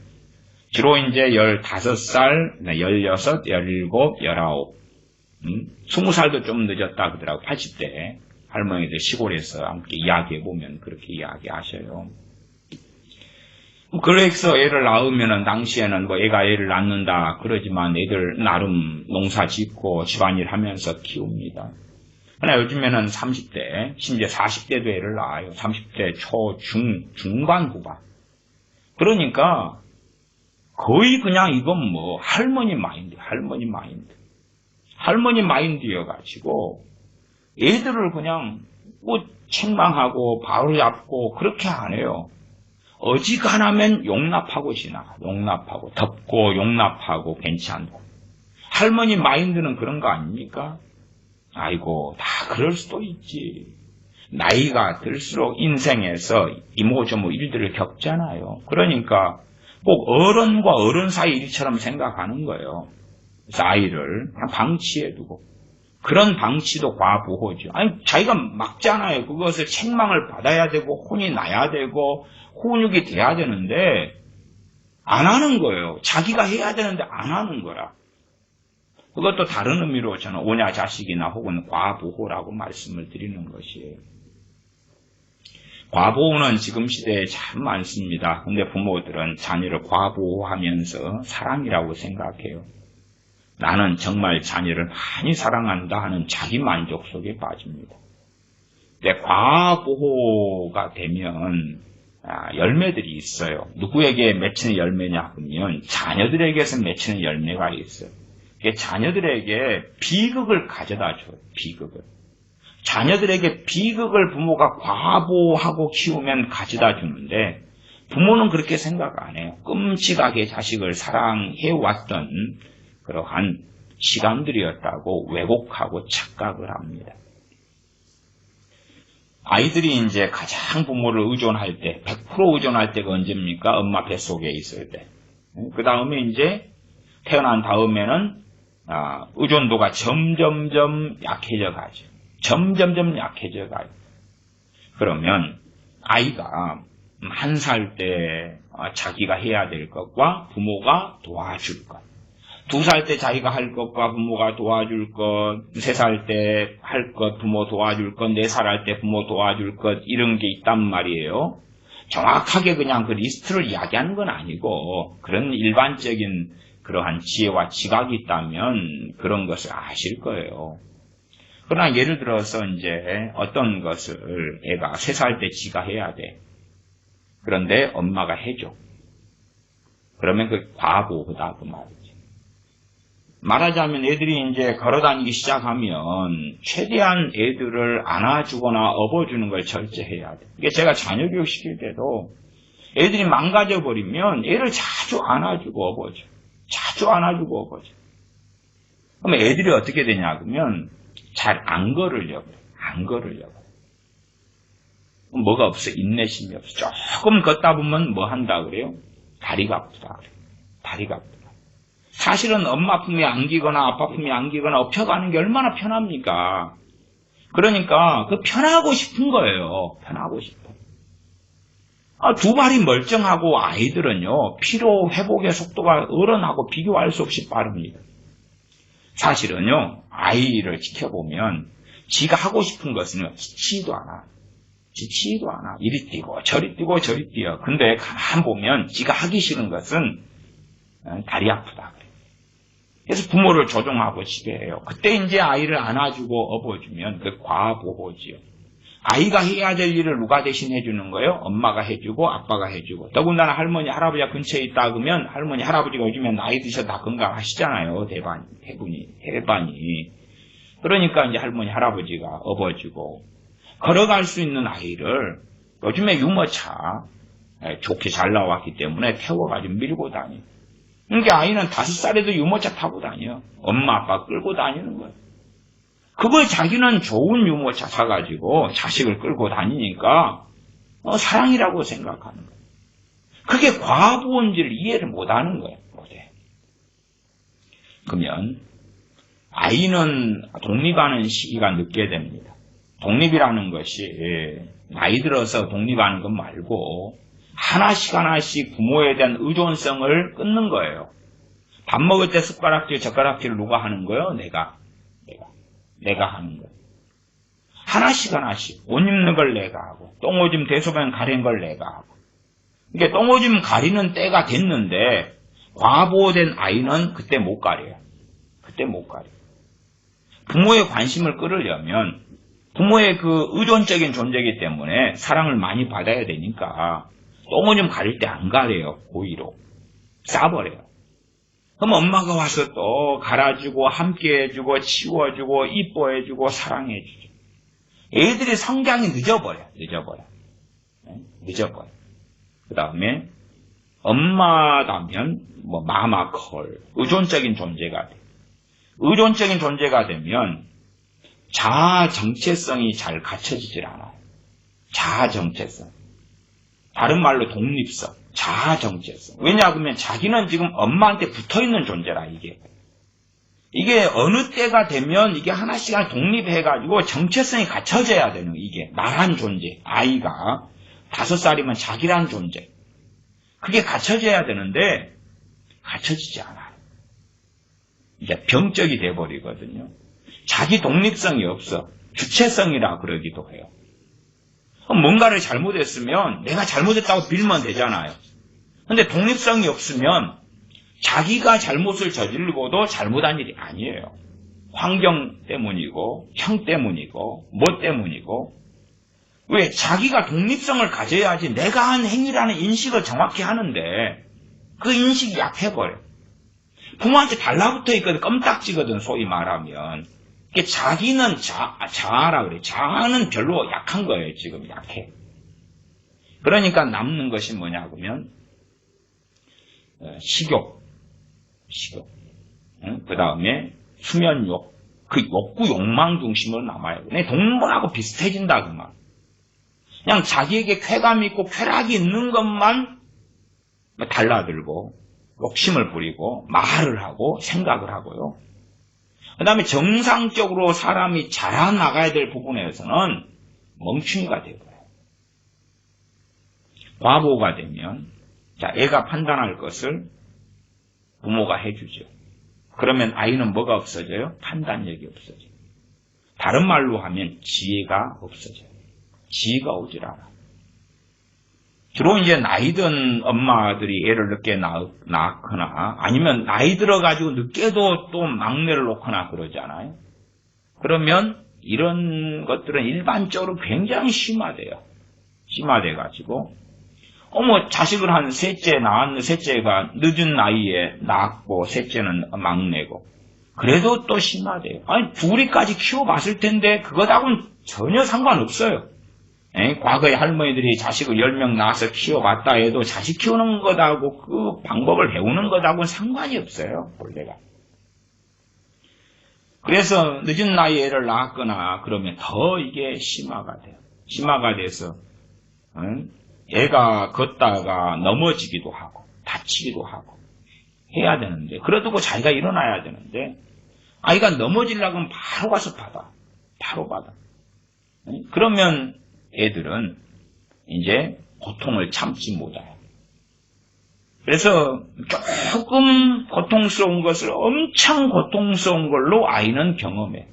주로 이제 15살, 16, 17, 19, 20살도 좀 늦었다 그러더라고요. 80대 할머니들 시골에서 함께 이야기해보면 그렇게 이야기하셔요. 그래서 애를 낳으면은 당시에는 뭐 애가 애를 낳는다 그러지만 애들 나름 농사 짓고 집안일 하면서 키웁니다. 그러나 요즘에는 30대, 심지어 40대도 애를 낳아요. 30대 초, 중반, 후반. 그러니까 거의 그냥 이건 뭐 할머니 마인드여가지고 애들을 그냥 뭐 책망하고 바로 잡고 그렇게 안 해요. 어지간하면 용납하고 지나가. 용납하고 덮고 용납하고 괜찮고. 할머니 마인드는 그런 거 아닙니까? 아이고 다 그럴 수도 있지. 나이가 들수록 인생에서 이모저모 일들을 겪잖아요. 그러니까 꼭 어른과 어른 사이 일처럼 생각하는 거예요. 그래서 아이를 그냥 방치해두고, 그런 방치도 과부호죠. 아니, 자기가 막잖아요. 그것을 책망을 받아야 되고 혼이 나야 되고 훈육이 돼야 되는데 안 하는 거예요. 자기가 해야 되는데 안 하는 거야. 그것도 다른 의미로 저는 오냐 자식이나 혹은 과부호라고 말씀을 드리는 것이에요. 과부호는 지금 시대에 참 많습니다. 근데 부모들은 자녀를 과부호하면서 사랑이라고 생각해요. 나는 정말 자녀를 많이 사랑한다 하는 자기 만족 속에 빠집니다. 근데 과부호가 되면 열매들이 있어요. 누구에게 맺히는 열매냐 하면 자녀들에게서 맺히는 열매가 있어요. 자녀들에게 비극을 가져다 줘요. 비극을. 자녀들에게 비극을 부모가 과부하고 키우면 가져다 주는데 부모는 그렇게 생각 안 해요. 끔찍하게 자식을 사랑해왔던 그러한 시간들이었다고 왜곡하고 착각을 합니다. 아이들이 이제 가장 부모를 의존할 때, 100% 의존할 때가 언제입니까? 엄마 뱃속에 있을 때. 그 다음에 이제 태어난 다음에는 의존도가 점점점 약해져 가죠. 점점점 약해져 가요. 그러면 아이가 1살 때 자기가 해야 될 것과 부모가 도와줄 것, 2살 때 자기가 할 것과 부모가 도와줄 것, 3살 때 할 것, 부모 도와줄 것, 4살 할 때 부모 도와줄 것, 이런 게 있단 말이에요. 정확하게 그냥 그 리스트를 이야기하는 건 아니고 그런 일반적인 그러한 지혜와 지각이 있다면 그런 것을 아실 거예요. 그러나 예를 들어서 이제 어떤 것을 애가 3살 때 지가 해야 돼. 그런데 엄마가 해줘. 그러면 그 과부호다 그 말이지. 말하자면 애들이 이제 걸어다니기 시작하면 최대한 애들을 안아주거나 업어주는 걸 절제해야 돼. 이게 제가 자녀 교육 시킬 때도 애들이 망가져버리면 애를 자주 안아주고 업어줘. 자주 안아주고 업어줘. 그러면 애들이 어떻게 되냐 그러면 잘 안 걸으려고 그래. 안 걸으려고. 뭐가 없어. 인내심이 없어. 조금 걷다 보면 뭐 한다 그래요? 다리가 아프다 그래. 다리가 아프다. 사실은 엄마 품에 안기거나 아빠 품에 안기거나 업혀가는 게 얼마나 편합니까? 그러니까 그 편하고 싶은 거예요. 편하고 싶어. 두 발이 멀쩡하고 아이들은요. 피로 회복의 속도가 어른하고 비교할 수 없이 빠릅니다. 사실은요. 아이를 지켜보면 지가 하고 싶은 것은 지치지도 않아. 지치지도 않아. 이리 뛰고 저리 뛰고 저리 뛰어. 근데 가만 보면 지가 하기 싫은 것은 다리 아프다. 그래서 부모를 조종하고 지배해요. 그때 이제 아이를 안아주고 업어주면 그 과보호지요. 아이가 해야 될 일을 누가 대신 해주는 거예요? 엄마가 해주고 아빠가 해주고. 더군다나 할머니 할아버지가 근처에 있다 그러면 할머니 할아버지가 요즘에 나이 드셔 다 건강하시잖아요. 대반이. 그러니까 이제 할머니 할아버지가 업어주고 걸어갈 수 있는 아이를 요즘에 유모차 좋게 잘 나왔기 때문에 태워가지고 밀고 다녀요. 그러니까 아이는 5살에도 유모차 타고 다녀요. 엄마 아빠 끌고 다니는 거예요. 그걸 자기는 좋은 유모차 사가지고 자식을 끌고 다니니까 사랑이라고 생각하는 거예요. 그게 과부인지를 이해를 못하는 거예요. 못해. 그러면 아이는 독립하는 시기가 늦게 됩니다. 독립이라는 것이 나이 들어서 독립하는 것 말고 하나씩 부모에 대한 의존성을 끊는 거예요. 밥 먹을 때 숟가락질 젓가락질을 누가 하는 거예요? 내가 하는 거예요. 하나씩 옷 입는 걸 내가 하고 똥오줌 대소변 가린 걸 내가 하고. 그러니까 똥오줌 가리는 때가 됐는데 과보된 아이는 그때 못 가려요. 그때 못 가려요. 부모의 관심을 끌으려면 부모의 그 의존적인 존재이기 때문에 사랑을 많이 받아야 되니까 똥오줌 가릴 때 안 가려요. 고의로. 싸버려요. 그럼 엄마가 와서 또 갈아주고 함께 해주고 치워주고 이뻐해주고 사랑해주죠. 애들이 성장이 늦어버려. 그 다음에 엄마라면 마마컬 의존적인 존재가 돼. 의존적인 존재가 되면 자아 정체성이 잘 갖춰지질 않아요. 자아 정체성. 다른 말로 독립성, 자아 정체성. 왜냐하면 자기는 지금 엄마한테 붙어있는 존재라, 이게. 이게 어느 때가 되면 이게 하나씩 독립해가지고 정체성이 갖춰져야 되는, 이게. 나란 존재, 아이가 5살이면 자기란 존재. 그게 갖춰져야 되는데, 갖춰지지 않아요. 이제 병적이 돼버리거든요. 자기 독립성이 없어. 주체성이라 그러기도 해요. 뭔가를 잘못했으면 내가 잘못했다고 빌면 되잖아요. 근데 독립성이 없으면 자기가 잘못을 저지르고도 잘못한 일이 아니에요. 환경 때문이고 형 때문이고 뭐 때문이고. 왜? 자기가 독립성을 가져야지 내가 한 행위라는 인식을 정확히 하는데 그 인식이 약해버려. 부모한테 달라붙어 있거든. 껌딱지거든, 소위 말하면. 자기는 자아라 그래. 자아는 별로 약한 거예요. 지금 약해. 그러니까 남는 것이 뭐냐면 식욕. 그 다음에 수면욕. 그 욕구 욕망 중심으로 남아요. 동물하고 비슷해진다 그 말. 그냥 자기에게 쾌감이 있고 쾌락이 있는 것만 달라들고 욕심을 부리고 말을 하고 생각을 하고요. 그 다음에 정상적으로 사람이 자라나가야 될 부분에서는 멍충이가 되고요. 과보가 되면 애가 판단할 것을 부모가 해주죠. 그러면 아이는 뭐가 없어져요? 판단력이 없어져요. 다른 말로 하면 지혜가 없어져요. 지혜가 오질 않아. 주로 이제 나이 든 엄마들이 애를 늦게 낳거나 아니면 나이 들어가지고 늦게도 또 막내를 놓거나 그러잖아요. 그러면 이런 것들은 일반적으로 굉장히 심화돼요. 심화돼가지고 자식을 한 셋째 낳았는 셋째가 늦은 나이에 낳고 셋째는 막내고 그래도 또 심화돼요. 아니 둘이까지 키워봤을 텐데 그것하고는 전혀 상관없어요. 과거에 할머니들이 자식을 10명 낳아서 키워봤다 해도 자식 키우는 것하고 그 방법을 배우는 것하고는 상관이 없어요. 본래가. 그래서 늦은 나이에 애를 낳았거나 그러면 더 이게 심화가 돼요. 심화가 돼서 애가 걷다가 넘어지기도 하고 다치기도 하고 해야 되는데 그래도 자기가 일어나야 되는데 아이가 넘어지려고 하면 바로 가서 받아. 바로 받아. 그러면 애들은 이제 고통을 참지 못해요. 그래서 조금 고통스러운 것을 엄청 고통스러운 걸로 아이는 경험해.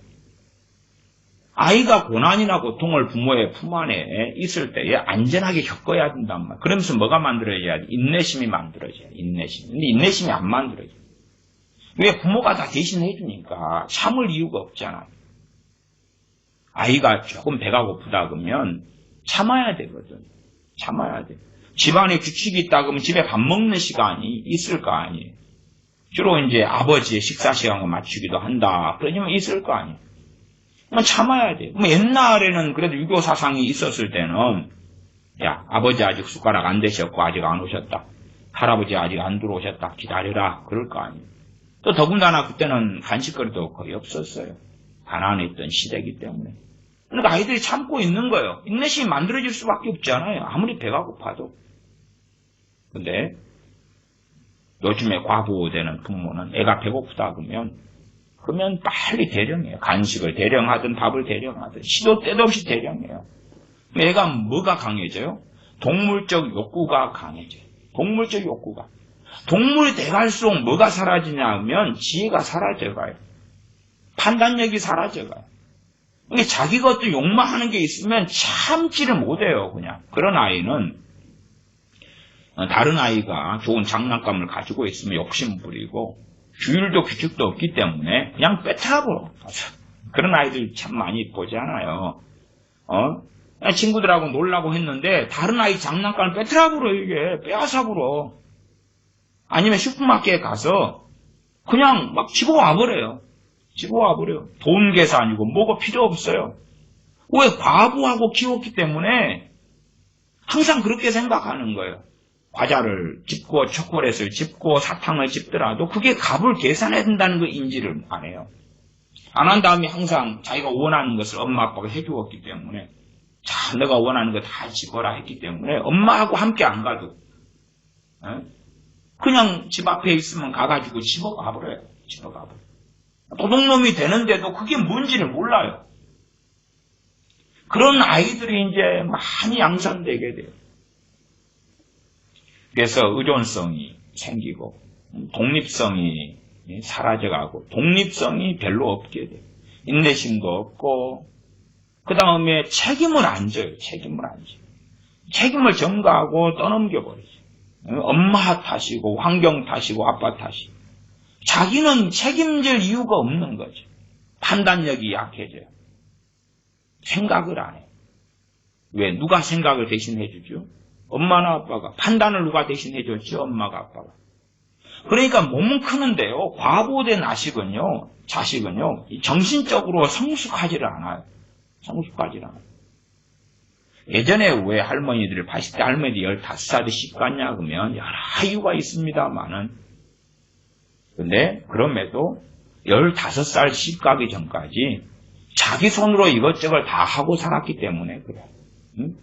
아이가 고난이나 고통을 부모의 품 안에 있을 때에 안전하게 겪어야 된단 말이에요. 그러면서 뭐가 만들어져야 돼? 인내심이 만들어져요. 인내심. 근데 인내심이 안 만들어져요. 왜? 부모가 다 대신 해주니까 참을 이유가 없잖아. 아이가 조금 배가 고프다 그러면 참아야 되거든. 참아야 돼. 집안에 규칙이 있다 그러면 집에 밥 먹는 시간이 있을 거 아니에요. 주로 이제 아버지의 식사 시간과 맞추기도 한다. 그러면 있을 거 아니에요. 그럼 참아야 돼. 옛날에는 그래도 유교 사상이 있었을 때는 야, 아버지 아직 숟가락 안 대셨고 아직 안 오셨다. 할아버지 아직 안 들어오셨다. 기다려라. 그럴 거 아니에요. 또 더군다나 그때는 간식거리도 거의 없었어요. 가난했던 시대이기 때문에. 그러니까 아이들이 참고 있는 거예요. 인내심이 만들어질 수밖에 없잖아요. 아무리 배가 고파도. 근데 요즘에 과부되는 부모는 애가 배고프다 그러면 빨리 대령해요. 간식을 대령하든 밥을 대령하든 시도 때도 없이 대령해요. 애가 뭐가 강해져요? 동물적 욕구가 강해져요. 동물적 욕구가. 동물이 돼갈수록 뭐가 사라지냐 하면 지혜가 사라져가요. 판단력이 사라져가요. 그러니까 자기가 어떤 욕망하는 게 있으면 참지를 못해요. 그냥. 그런 아이는 다른 아이가 좋은 장난감을 가지고 있으면 욕심 부리고 규율도 규칙도 없기 때문에 그냥 빼타버려. 그런 아이들 참 많이 보지 않아요. 친구들하고 놀라고 했는데 다른 아이 장난감을 빼타버려. 이게 빼앗아버려. 아니면 슈퍼마켓에 가서 그냥 막 집어와버려요. 집어와버려요. 돈 계산이고 뭐가 필요 없어요. 왜? 과부하고 키웠기 때문에 항상 그렇게 생각하는 거예요. 과자를 집고 초콜릿을 집고 사탕을 집더라도 그게 값을 계산해야 된다는 거 인지를 안 해요. 안 한 다음에 항상 자기가 원하는 것을 엄마 아빠가 해주었기 때문에 자, 내가 원하는 거 다 집어라 했기 때문에 엄마하고 함께 안 가도 그냥 집 앞에 있으면 가가지고 집어가버려요. 집어가버려요. 도둑놈이 되는데도 그게 뭔지를 몰라요. 그런 아이들이 이제 많이 양산되게 돼요. 그래서 의존성이 생기고 독립성이 사라져가고 독립성이 별로 없게 돼요. 인내심도 없고 그 다음에 책임을 안 져요. 책임을 안 져요. 책임을 전가하고 떠넘겨버리죠. 엄마 탓이고 환경 탓이고 아빠 탓이고 자기는 책임질 이유가 없는 거죠. 판단력이 약해져요. 생각을 안 해요. 왜? 누가 생각을 대신 해주죠? 엄마나 아빠가. 판단을 누가 대신 해줬죠? 엄마가 아빠가. 그러니까 몸은 크는데요. 과보된 자식은요. 정신적으로 성숙하지를 않아요. 성숙하지를 않아요. 예전에 왜 할머니들을 80대 할머니들이 15살에 집 갔냐 그러면 여러 이유가 있습니다만은 근데 그럼에도 15살 집 가기 전까지 자기 손으로 이것저것 다 하고 살았기 때문에 그래요. 응?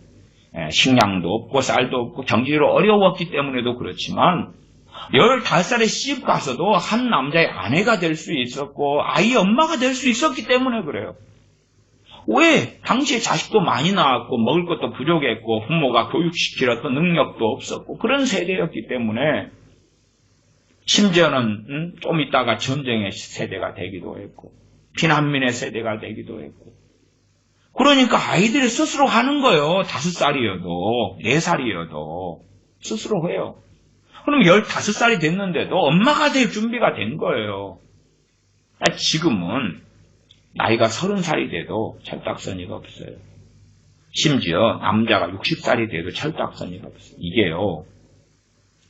식량도 없고 쌀도 없고 경제적으로 어려웠기 때문에도 그렇지만 15살에 시집 가서도 한 남자의 아내가 될 수 있었고 아이 엄마가 될 수 있었기 때문에 그래요. 왜? 당시에 자식도 많이 낳았고 먹을 것도 부족했고 부모가 교육시킬 어떤 능력도 없었고 그런 세대였기 때문에 심지어는 좀 있다가 전쟁의 세대가 되기도 했고 피난민의 세대가 되기도 했고 그러니까 아이들이 스스로 하는 거예요. 5살이어도 4살이어도 스스로 해요. 그럼 15살이 됐는데도 엄마가 될 준비가 된 거예요. 지금은 나이가 30살이 돼도 철딱서니가 없어요. 심지어 남자가 60살이 돼도 철딱서니가 없어요. 이게요.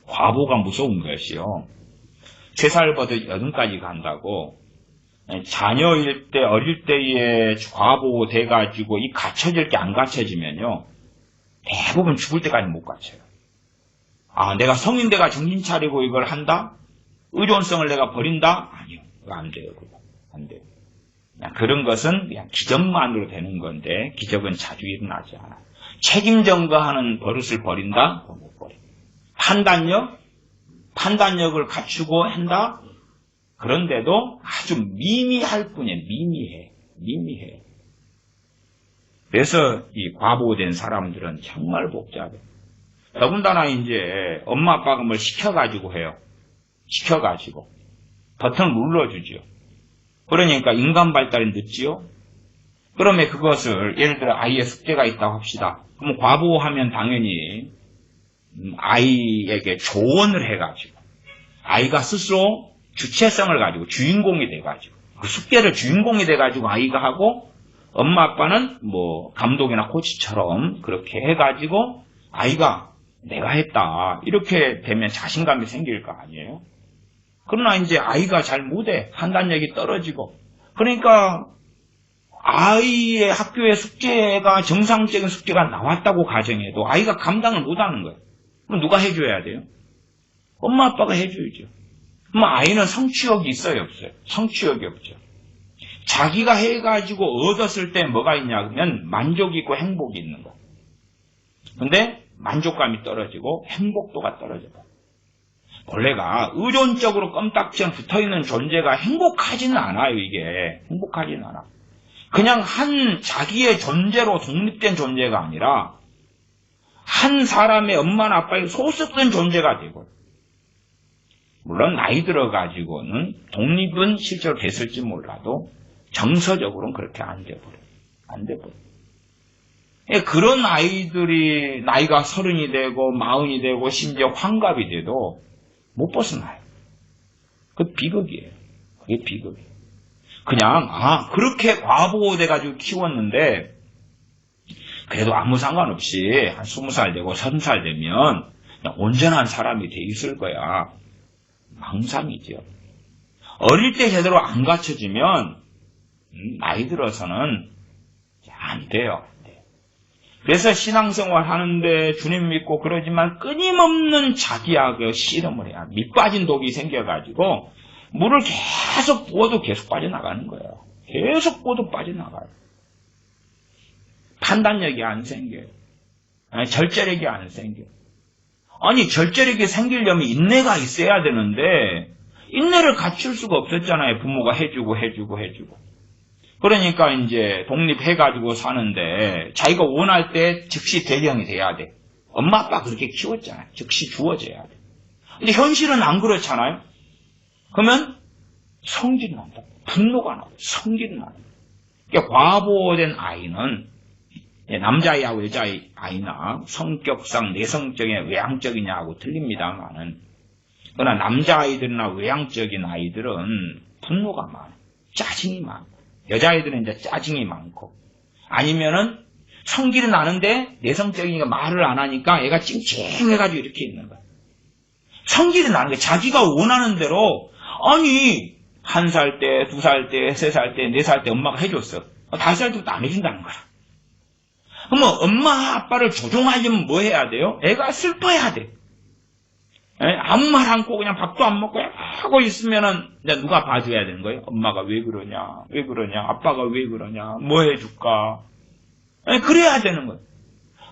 과보가 무서운 것이요. 3살부터 8까지 간다고 자녀일 때 어릴 때에 과보 돼가지고 이 갖춰질 게 안 갖춰지면요. 대부분 죽을 때까지 못 갖춰요. 아, 내가 성인 돼가 정신 차리고 이걸 한다? 의존성을 내가 버린다? 아니요. 그거 안 돼요. 그거. 안 돼요. 그런 것은 그냥 기적만으로 되는 건데 기적은 자주 일어나지 않아요. 책임 전가하는 버릇을 버린다? 그거 못 버려. 판단력을 갖추고 한다? 그런데도 아주 미미할 뿐이에요. 미미해. 그래서 이 과보된 사람들은 정말 복잡해요. 더군다나 이제 엄마 아빠가 뭘 시켜가지고 해요. 시켜가지고 버튼을 눌러주죠. 그러니까 인간 발달이 늦지요. 그러면 그것을 예를 들어 아이의 숙제가 있다고 합시다. 그럼 과보하면 당연히 아이에게 조언을 해가지고 아이가 스스로 주체성을 가지고 주인공이 돼가지고 그 숙제를 주인공이 돼가지고 아이가 하고 엄마 아빠는 뭐 감독이나 코치처럼 그렇게 해가지고 아이가 내가 했다 이렇게 되면 자신감이 생길 거 아니에요. 그러나 이제 아이가 잘 못해 판단력이 떨어지고 그러니까 아이의 학교의 숙제가 정상적인 숙제가 나왔다고 가정해도 아이가 감당을 못하는 거예요. 그럼 누가 해줘야 돼요? 엄마 아빠가 해줘야죠. 그럼 아이는 성취욕이 있어요 없어요? 성취욕이 없죠. 자기가 해가지고 얻었을 때 뭐가 있냐 그러면 만족이 있고 행복이 있는 거. 근데 만족감이 떨어지고 행복도가 떨어져요. 원래가 의존적으로 껌딱지랑 붙어있는 존재가 행복하지는 않아요. 이게 행복하지는 않아. 그냥 한 자기의 존재로 독립된 존재가 아니라 한 사람의 엄마나 아빠의 소속된 존재가 되고 물론 나이 들어가지고는 독립은 실제로 됐을지 몰라도 정서적으로는 그렇게 안 돼버려요. 안 돼버려요. 그런 아이들이 나이가 30이 되고 40이 되고 심지어 환갑이 돼도 못 벗어나요. 그 비극이에요. 그게 비극이에요. 그냥 그렇게 과보돼가지고 키웠는데 그래도 아무 상관없이 한 20살 되고 30살 되면 그냥 온전한 사람이 돼 있을 거야. 망상이죠. 어릴 때 제대로 안 갖춰지면 나이 들어서는 안 돼요. 그래서 신앙생활 하는데 주님 믿고 그러지만 끊임없는 자기하고 씨름을 해야 밑 빠진 독이 생겨가지고 물을 계속 부어도 계속 빠져나가는 거예요. 계속 부어도 빠져나가요. 판단력이 안 생겨요. 절제력이 안 생겨요. 아니, 절제력이 생기려면 인내가 있어야 되는데 인내를 갖출 수가 없었잖아요. 부모가 해주고. 그러니까 이제 독립해가지고 사는데 자기가 원할 때 즉시 대령이 돼야 돼. 엄마 아빠 그렇게 키웠잖아요. 즉시 주어져야 돼. 근데 현실은 안 그렇잖아요. 그러면 성질이 난다. 분노가 나고 성질이 나는 거예요. 그러니까 과보된 아이는 남자아이하고 여자아이나 성격상 내성적이냐 외향적이냐하고 틀립니다만은 그러나 남자아이들이나 외향적인 아이들은 분노가 많아. 짜증이 많아. 여자아이들은 이제 짜증이 많고 아니면은 성질이 나는데 내성적이니까 말을 안 하니까 애가 찡찡해가지고 이렇게 있는 거야. 성질이 나는 거야. 자기가 원하는 대로 아니 1살 때, 2살 때, 3살 때, 4살 때 엄마가 해줬어. 5살 때부터 안 해준다는 거야. 그러면 엄마 아빠를 조종하려면 뭐 해야 돼요? 애가 슬퍼해야 돼. 아무 말 않고 그냥 밥도 안 먹고 하고 있으면은 누가 봐줘야 되는 거예요? 엄마가 왜 그러냐? 아빠가 왜 그러냐? 뭐 해줄까? 그래야 되는 거예요.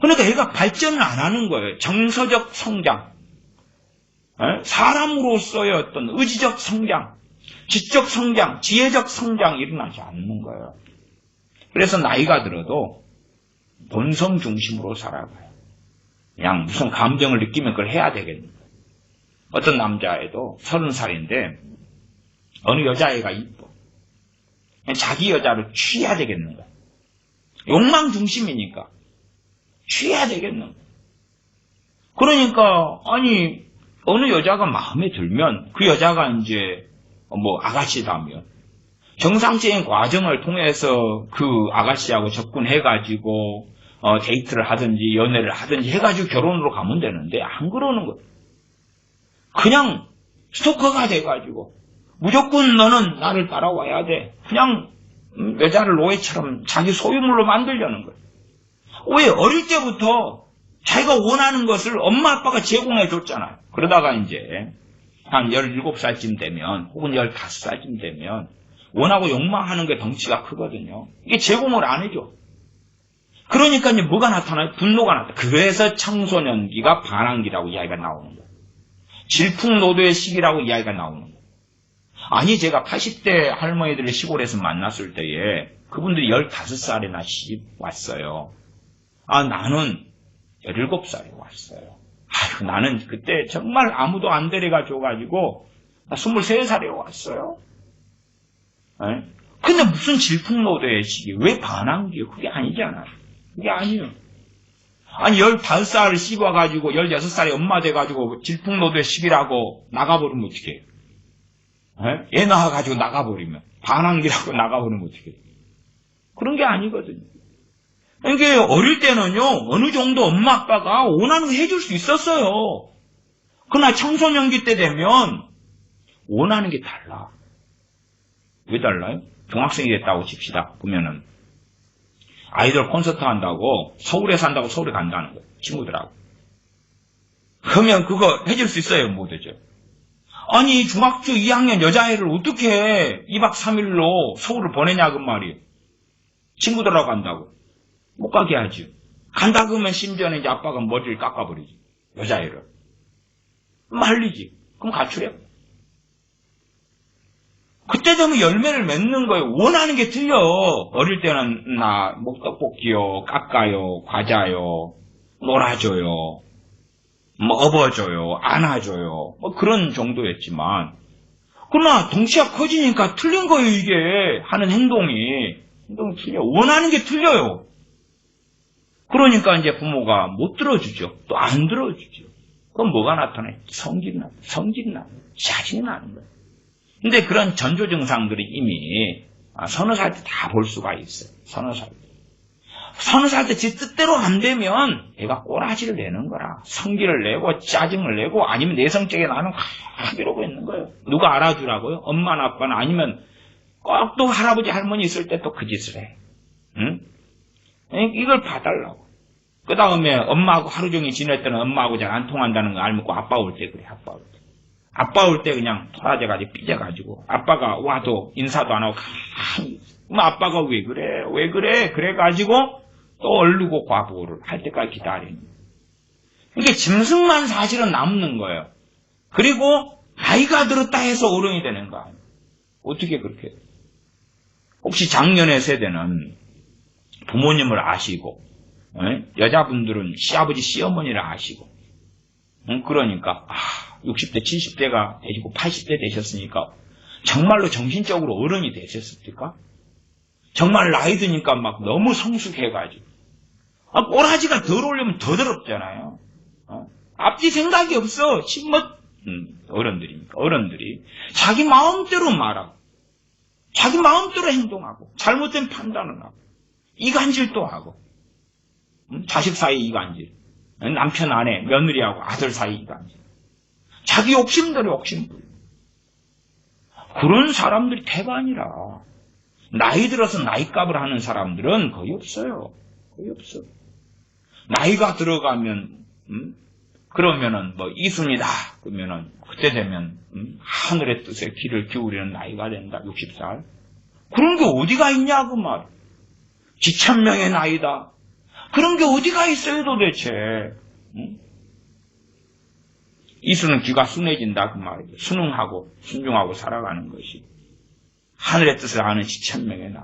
그러니까 애가 발전을 안 하는 거예요. 정서적 성장, 사람으로서의 어떤 의지적 성장, 지적 성장, 지혜적 성장이 일어나지 않는 거예요. 그래서 나이가 들어도 본성 중심으로 살아가요. 그냥 무슨 감정을 느끼면 그걸 해야 되겠는 거예요. 어떤 남자애도 30살인데 어느 여자애가 이뻐. 자기 여자를 취해야 되겠는 거야. 욕망 중심이니까 취해야 되겠는 거야. 그러니까 아니 어느 여자가 마음에 들면 그 여자가 이제 뭐 아가씨다면 정상적인 과정을 통해서 그 아가씨하고 접근해가지고 데이트를 하든지 연애를 하든지 해가지고 결혼으로 가면 되는데 안 그러는 거예요. 그냥 스토커가 돼가지고 무조건 너는 나를 따라와야 돼. 그냥 여자를 노예처럼 자기 소유물로 만들려는 거예요. 왜? 어릴 때부터 자기가 원하는 것을 엄마 아빠가 제공해 줬잖아요. 그러다가 이제 한 17살쯤 되면 혹은 15살쯤 되면 원하고 욕망하는 게 덩치가 크거든요. 이게 제공을 안 해줘. 그러니까 이제 뭐가 나타나요? 분노가 나타나요. 그래서 청소년기가 반항기라고 이야기가 나오는 거예요. 질풍노도의 시기라고 이야기가 나오는 거예요. 아니 제가 80대 할머니들을 시골에서 만났을 때에 그분들이 15살이나 왔어요. 아 나는 17살에 왔어요. 아유 나는 그때 정말 아무도 안 데려가 줘가지고 23살에 왔어요. 근데 무슨 질풍노도의 시기? 왜 반항기요? 그게 아니잖아요. 그게 아니에요. 아니 15살을 씹어가지고 16살에 엄마 돼가지고 질풍노도의 시기라고 나가버리면 어떡해? 애 낳아가지고 나가버리면 반항기라고 나가버리면 어떡해? 그런 게 아니거든요. 그러니까 어릴 때는요 어느 정도 엄마 아빠가 원하는 거 해줄 수 있었어요. 그러나 청소년기 때 되면 원하는 게 달라. 왜 달라요? 중학생이 됐다고 칩시다. 보면은 아이돌 콘서트 한다고 서울에 산다고 서울에 간다는 거예요. 친구들하고. 그러면 그거 해줄 수 있어요? 못 해줘요? 아니 중학교 2학년 여자애를 어떻게 2박 3일로 서울을 보내냐 그 말이에요. 친구들하고 간다고. 못 가게 하죠. 간다 그러면 심지어는 이제 아빠가 머리를 깎아버리지. 여자애를. 말리지. 그럼 가출해. 그때 되면 열매를 맺는 거예요. 원하는 게 틀려. 어릴 때는 나 목떡볶이요, 깎아요, 과자요, 놀아줘요, 뭐 업어줘요, 안아줘요. 뭐 그런 정도였지만 그러나 덩치가 커지니까 틀린 거예요. 이게 하는 행동이 틀려. 원하는 게 틀려요. 그러니까 이제 부모가 못 들어주죠. 또 안 들어주죠. 그럼 뭐가 나타나요? 성질이 나요. 짜증이 나는 거예요. 근데 그런 전조 증상들이 이미 서너 살 때 다 볼 수가 있어요. 서너 살 때 지 뜻대로 안 되면 애가 꼬라지를 내는 거라. 성질을 내고 짜증을 내고 아니면 내성적인 나는 이러고 있는 거예요. 누가 알아주라고요? 엄마나 아빠나 아니면 꼭 또 할아버지 할머니 있을 때 또 그 짓을 해. 응? 이걸 봐달라고. 그 다음에 엄마하고 하루 종일 지낼 때는 엄마하고 잘 안 통한다는 거 알면 아빠 올 때 그래. 아빠 올 때 그냥 토라져가지고 삐져가지고 아빠가 와도 인사도 안 하고 가만히 그럼 아빠가 왜 그래 그래가지고 또 얼르고 과보를 할 때까지 기다리는 거예요. 이게 짐승만 사실은 남는 거예요. 그리고 나이가 들었다 해서 어른이 되는 거 아니에요. 어떻게 그렇게 해요? 혹시 작년의 세대는 부모님을 아시고 여자분들은 시아버지 시어머니를 아시고 그러니까 60대 70대가 되시고 80대 되셨으니까 정말로 정신적으로 어른이 되셨습니까? 정말 나이 드니까 막 너무 성숙해가지고 꼬라지가 덜 올리면 더 더럽잖아요. 앞뒤 생각이 없어. 어른들이니까 어른들이 자기 마음대로 말하고 자기 마음대로 행동하고 잘못된 판단을 하고 이간질도 하고 자식 사이 이간질, 남편 아내 며느리하고 아들 사이 이간질, 자기 욕심대로 욕심부려. 그런 사람들이 태가 아니라 나이 들어서 나이값을 하는 사람들은 거의 없어요. 거의 없어. 나이가 들어가면 그러면은 뭐 이순이다 그러면은 그때 되면 하늘의 뜻에 귀를 기울이는 나이가 된다. 60살. 그런 게 어디가 있냐 그 말. 지천명의 나이다. 그런 게 어디가 있어요 도대체. 이수는 귀가 순해진다 그 말이죠. 순응하고 순종하고 살아가는 것이 하늘의 뜻을 아는 지천명의 나이.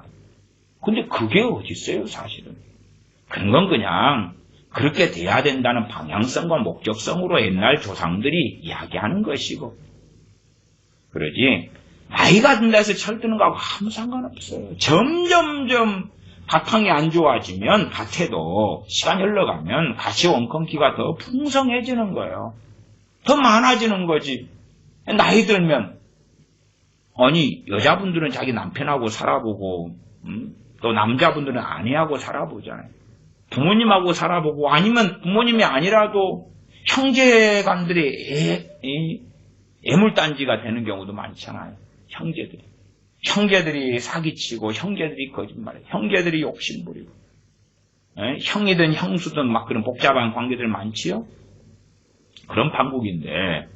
근데 그게 어디 있어요 사실은. 그런 건 그냥 그렇게 돼야 된다는 방향성과 목적성으로 옛날 조상들이 이야기하는 것이고, 그러지 나이가 든다 해서 철드는 거하고 아무 상관없어요. 점점점 바탕이 안 좋아지면 밭에도 시간이 흘러가면 가시 원컨기가 더 풍성해지는 거예요. 더 많아지는 거지. 나이 들면 아니 여자분들은 자기 남편하고 살아보고 또 남자분들은 아내하고 살아보잖아요. 부모님하고 살아보고 아니면 부모님이 아니라도 형제간들이 애물단지가 되는 경우도 많잖아요. 형제들이 사기치고 형제들이 거짓말해, 형제들이 욕심부리고, 형이든 형수든 막 그런 복잡한 관계들 많지요. 그런 판국인데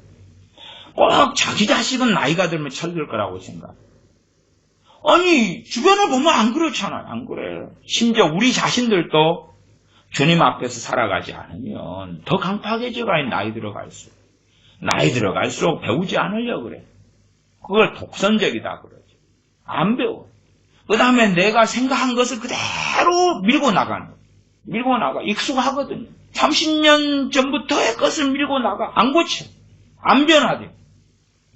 꼭 자기 자식은 나이가 들면 철들 거라고 생각. 아니 주변을 보면 안 그렇잖아요. 안 그래요. 심지어 우리 자신들도 주님 앞에서 살아가지 않으면 더 강팍해져가요. 나이 들어갈수록. 나이 들어갈수록 배우지 않으려고 그래. 그걸 독선적이다 그러지. 안 배워. 그 다음에 내가 생각한 것을 그대로 밀고 나가는 거예요. 밀고 나가. 익숙하거든요. 30년 전부터의 것을 밀고 나가. 안 고쳐. 안 변화돼.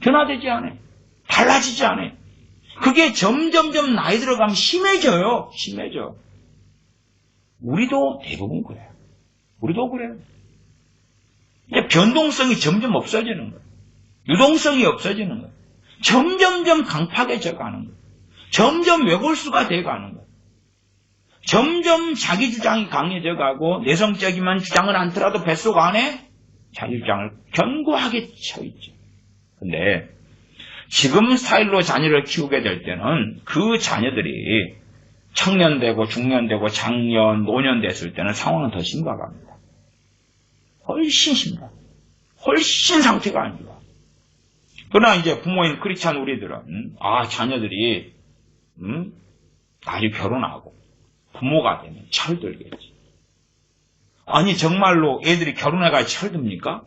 변화되지 않아요. 달라지지 않아요. 그게 점점점 나이 들어가면 심해져요. 심해져. 우리도 대부분 그래요. 우리도 그래요. 이제 변동성이 점점 없어지는 거예요. 유동성이 없어지는 거예요. 점점점 강팍해져 가는 거예요. 점점 외골수가 돼 가는 거예요. 점점 자기 주장이 강해져 가고 내성적이면 주장을 않더라도 뱃속 안에 자기 주장을 견고하게 쳐있죠. 근데 지금 스타일로 자녀를 키우게 될 때는 그 자녀들이 청년 되고 중년 되고 장년, 노년 됐을 때는 상황은 더 심각합니다. 훨씬 심각. 훨씬 상태가 안 좋아. 그러나 이제 부모인 크리스찬 우리들은 자녀들이 아주 결혼하고 부모가 되면 철들겠지. 아니 정말로 애들이 결혼해가 철듭니까?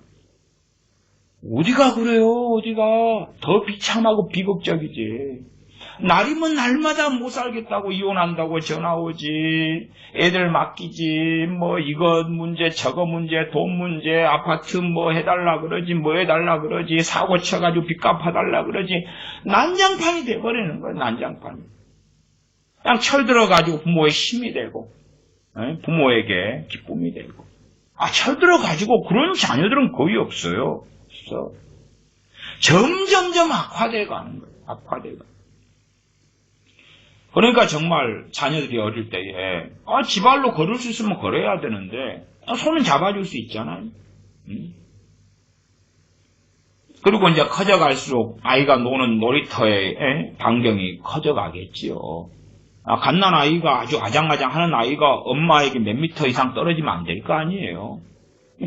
어디가 그래요. 어디가. 더 비참하고 비극적이지. 날이면 날마다 못 살겠다고 이혼한다고 전화 오지. 애들 맡기지. 뭐 이것 문제 저거 문제 돈 문제 아파트 뭐 해달라 그러지 뭐 해달라 그러지 사고 쳐가지고 빚 갚아달라 그러지. 난장판이 돼버리는 거예요. 난장판이. 그냥 철들어가지고 부모의 힘이 되고 부모에게 기쁨이 되고. 철들어가지고 그런 자녀들은 거의 없어요. 없어. 점점점 악화돼 가는 거예요. 악화돼 가는 거예요. 그러니까 정말 자녀들이 어릴 때에 지발로 걸을 수 있으면 걸어야 되는데 손은 잡아줄 수 있잖아요. 그리고 이제 커져갈수록 아이가 노는 놀이터의 반경이 커져가겠지요. 갓난아이가 아주 아장아장하는 아이가 엄마에게 몇 미터 이상 떨어지면 안 될 거 아니에요.